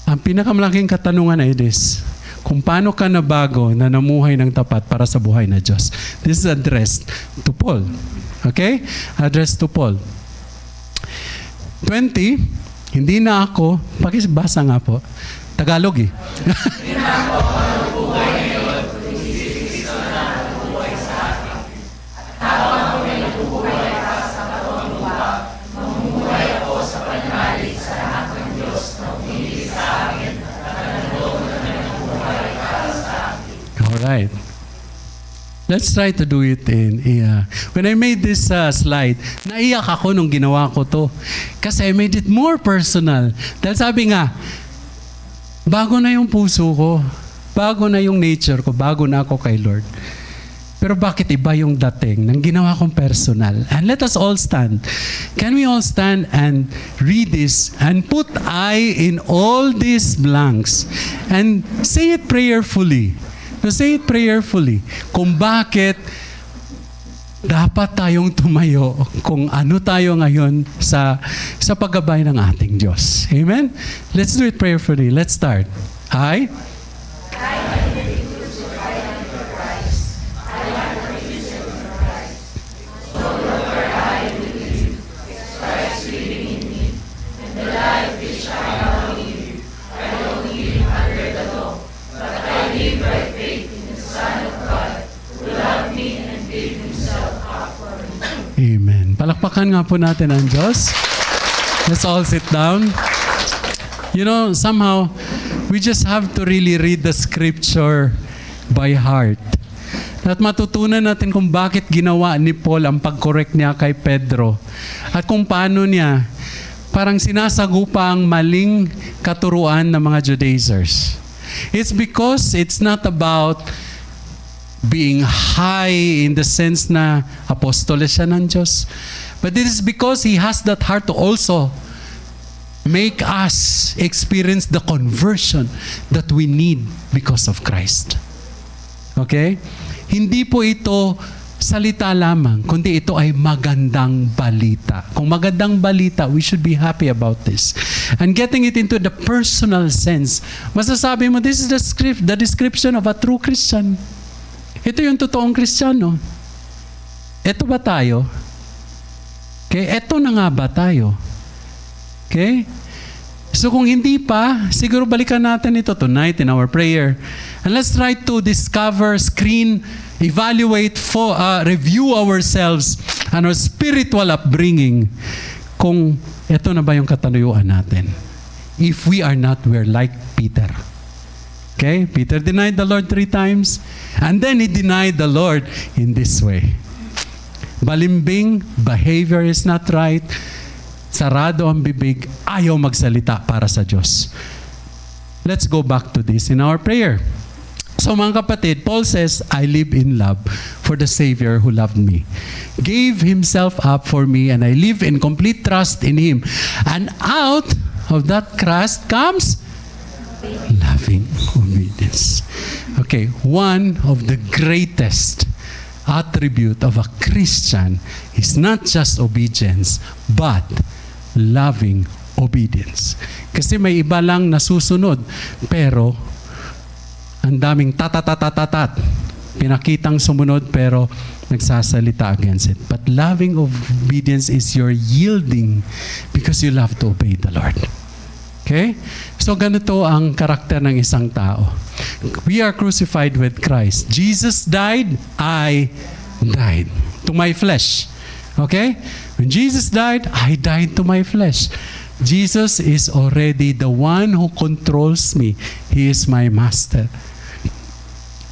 Ang pinakamalaking katanungan ay this: kung paano ka nabago na namuhay ng tapat para sa buhay na Diyos. This is addressed to Paul. Okay? Addressed to Paul. 20, hindi na ako, pakibasa nga po. Tagalog eh. Alright. Let's try to do it when I made this slide, naiyak ako nung ginawa ko to. Kasi I made it more personal. Dahil sabi nga, bago na yung puso ko, bago na yung nature ko, bago na ako kay Lord. Pero bakit iba yung dating ng ginawa kong personal? And let us all stand. Can we all stand and read this and put I in all these blanks and say it prayerfully? To say it prayerfully. Kung bakit dapat tayong tumayo kung ano tayo ngayon sa paggabay ng ating Diyos. Amen? Let's do it prayerfully. Let's start. I Amen. Palakpakan nga po natin ang Diyos. Let's all sit down. You know, somehow, we just have to really read the Scripture by heart. At matutunan natin kung bakit ginawa ni Paul ang pag-correct niya kay Pedro. At kung paano niya parang sinasagupa ang maling katuruan ng mga Judaizers. It's because it's not about being high in the sense na apostoles siya ng Diyos. But it is because He has that heart to also make us experience the conversion that we need because of Christ. Okay? Hindi po ito salita lamang, kundi ito ay magandang balita. Kung magandang balita, we should be happy about this. And getting it into the personal sense, masasabi mo, this is the description of a true Christian. Ito yung totoong Kristiyano. Ito ba tayo? Okay? Ito na nga ba tayo? Okay? So kung hindi pa, siguro balikan natin ito tonight in our prayer. And let's try to discover, screen, evaluate, review ourselves and our spiritual upbringing. Kung ito na ba yung katanuyuan natin? If we are not, we're like Peter. Okay? Peter denied the Lord 3 times. And then he denied the Lord in this way. Balimbing, behavior is not right. Sarado ang bibig, ayaw magsalita para sa Diyos. Let's go back to this in our prayer. So mga kapatid, Paul says, I live in love for the Savior who loved me. Gave Himself up for me and I live in complete trust in Him. And out of that trust comes loving obedience. Okay, one of the greatest attribute of a Christian is not just obedience, but loving obedience. Kasi may iba lang nasusunod, pero ang daming tatatatatat. Pinakitang sumunod, pero nagsasalita against it. But loving obedience is your yielding because you love to obey the Lord. Okay? So ganito ang karakter ng isang tao. We are crucified with Christ. Jesus died, I died to my flesh. Okay? When Jesus died, I died to my flesh. Jesus is already the one who controls me. He is my master.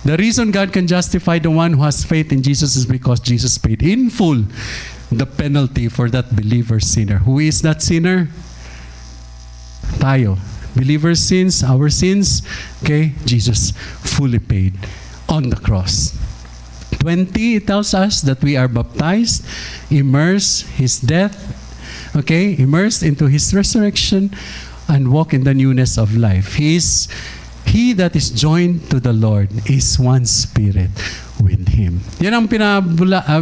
The reason God can justify the one who has faith in Jesus is because Jesus paid in full the penalty for that believer sinner. Who is that sinner? Tayo. Believer sins, our sins, okay? Jesus fully paid on the cross. 20, it tells us that we are baptized, immersed His death, okay? Immersed into His resurrection and walk in the newness of life. He that is joined to the Lord is one spirit with Him. Yun ang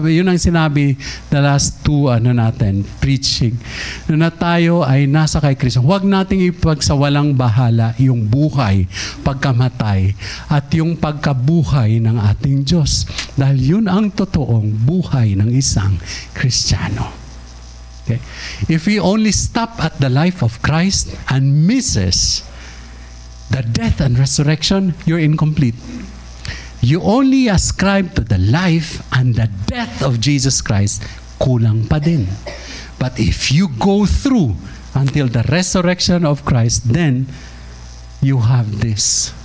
yun ang sinabi the last two preaching. Na tayo ay nasa kay Kristo. Huwag nating ipagsawalang bahala yung buhay, pagkamatay, at yung pagkabuhay ng ating Diyos. Dahil yun ang totoong buhay ng isang Kristiyano. Okay? If we only stop at the life of Christ and misses the death and resurrection, you're incomplete. You only ascribe to the life and the death of Jesus Christ, kulang pa din. But if you go through until the resurrection of Christ, then you have this.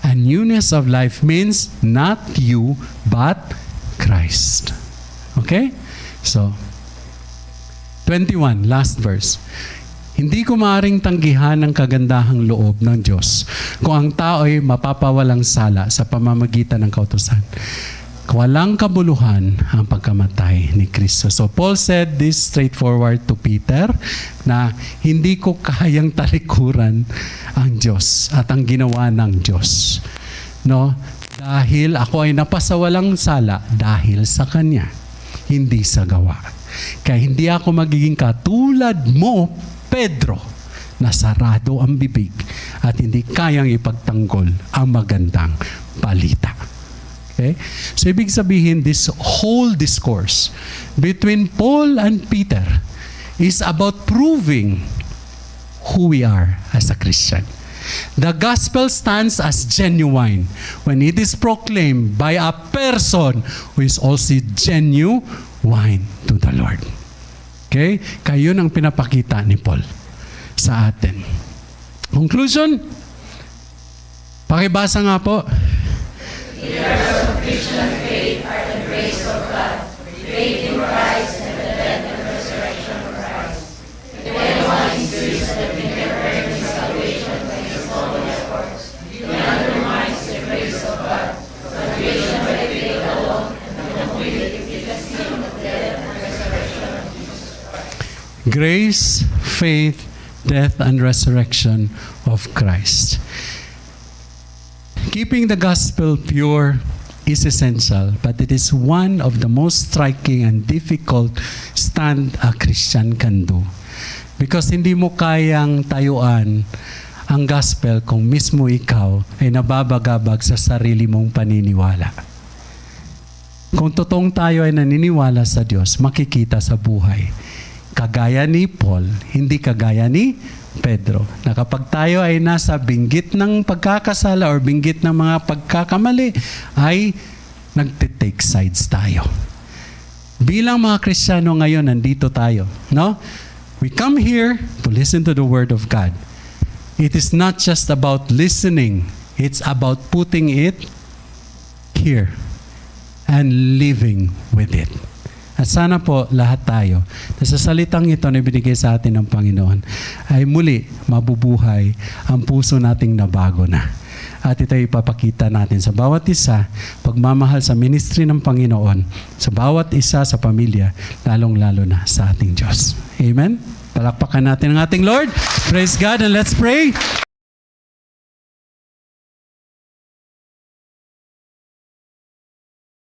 And newness of life means not you, but Christ. Okay? So, 21, last verse. Hindi ko maaaring tanggihan ang kagandahang loob ng Diyos kung ang tao ay mapapawalang sala sa pamamagitan ng kautusan. Walang kabuluhan ang pagkamatay ni Kristo. So Paul said this straightforward to Peter na hindi ko kayang talikuran ang Diyos at ang ginawa ng Diyos. No? Dahil ako ay napasawalang sala dahil sa Kanya, hindi sa gawa. Kaya hindi ako magiging katulad mo, Pedro, na sarado ang bibig at hindi kayang ipagtanggol ang magandang balita. Okay? So, ibig sabihin, this whole discourse between Paul and Peter is about proving who we are as a Christian. The gospel stands as genuine when it is proclaimed by a person who is also genuine to the Lord. Okay? Kayo ang pinapakita ni Paul sa atin. Conclusion? Pakibasa nga po. Pillars of Christian faith are the grace of God, faith in Christ and the death and resurrection of Christ. If anyone insists that we can earn his salvation by his own efforts, he undermines the grace of God, salvation by faith alone, and the complete efficacy of the death and resurrection of Jesus Christ. Grace, faith, death, and resurrection of Christ. Keeping the gospel pure is essential, but it is one of the most striking and difficult stand a Christian can do. Because hindi mo kayang tayuan ang gospel kung mismo ikaw ay nababagabag sa sarili mong paniniwala. Kung totoong tayo ay naniniwala sa Diyos, makikita sa buhay. Kagaya ni Paul, hindi kagaya ni Pedro. Na kapag tayo ay nasa binggit ng pagkakasala or binggit ng mga pagkakamali, ay nagtitake sides tayo. Bilang mga Kristiyano ngayon, nandito tayo. No? We come here to listen to the Word of God. It is not just about listening. It's about putting it here and living with it. At sana po lahat tayo na sa salitang ito na binigay sa atin ng Panginoon ay muli mabubuhay ang puso nating nabago na. At ito ay ipapakita natin sa bawat isa, pagmamahal sa ministry ng Panginoon, sa bawat isa sa pamilya, lalong-lalo na sa ating Diyos. Amen? Palakpakan natin ang ating Lord. Praise God and let's pray.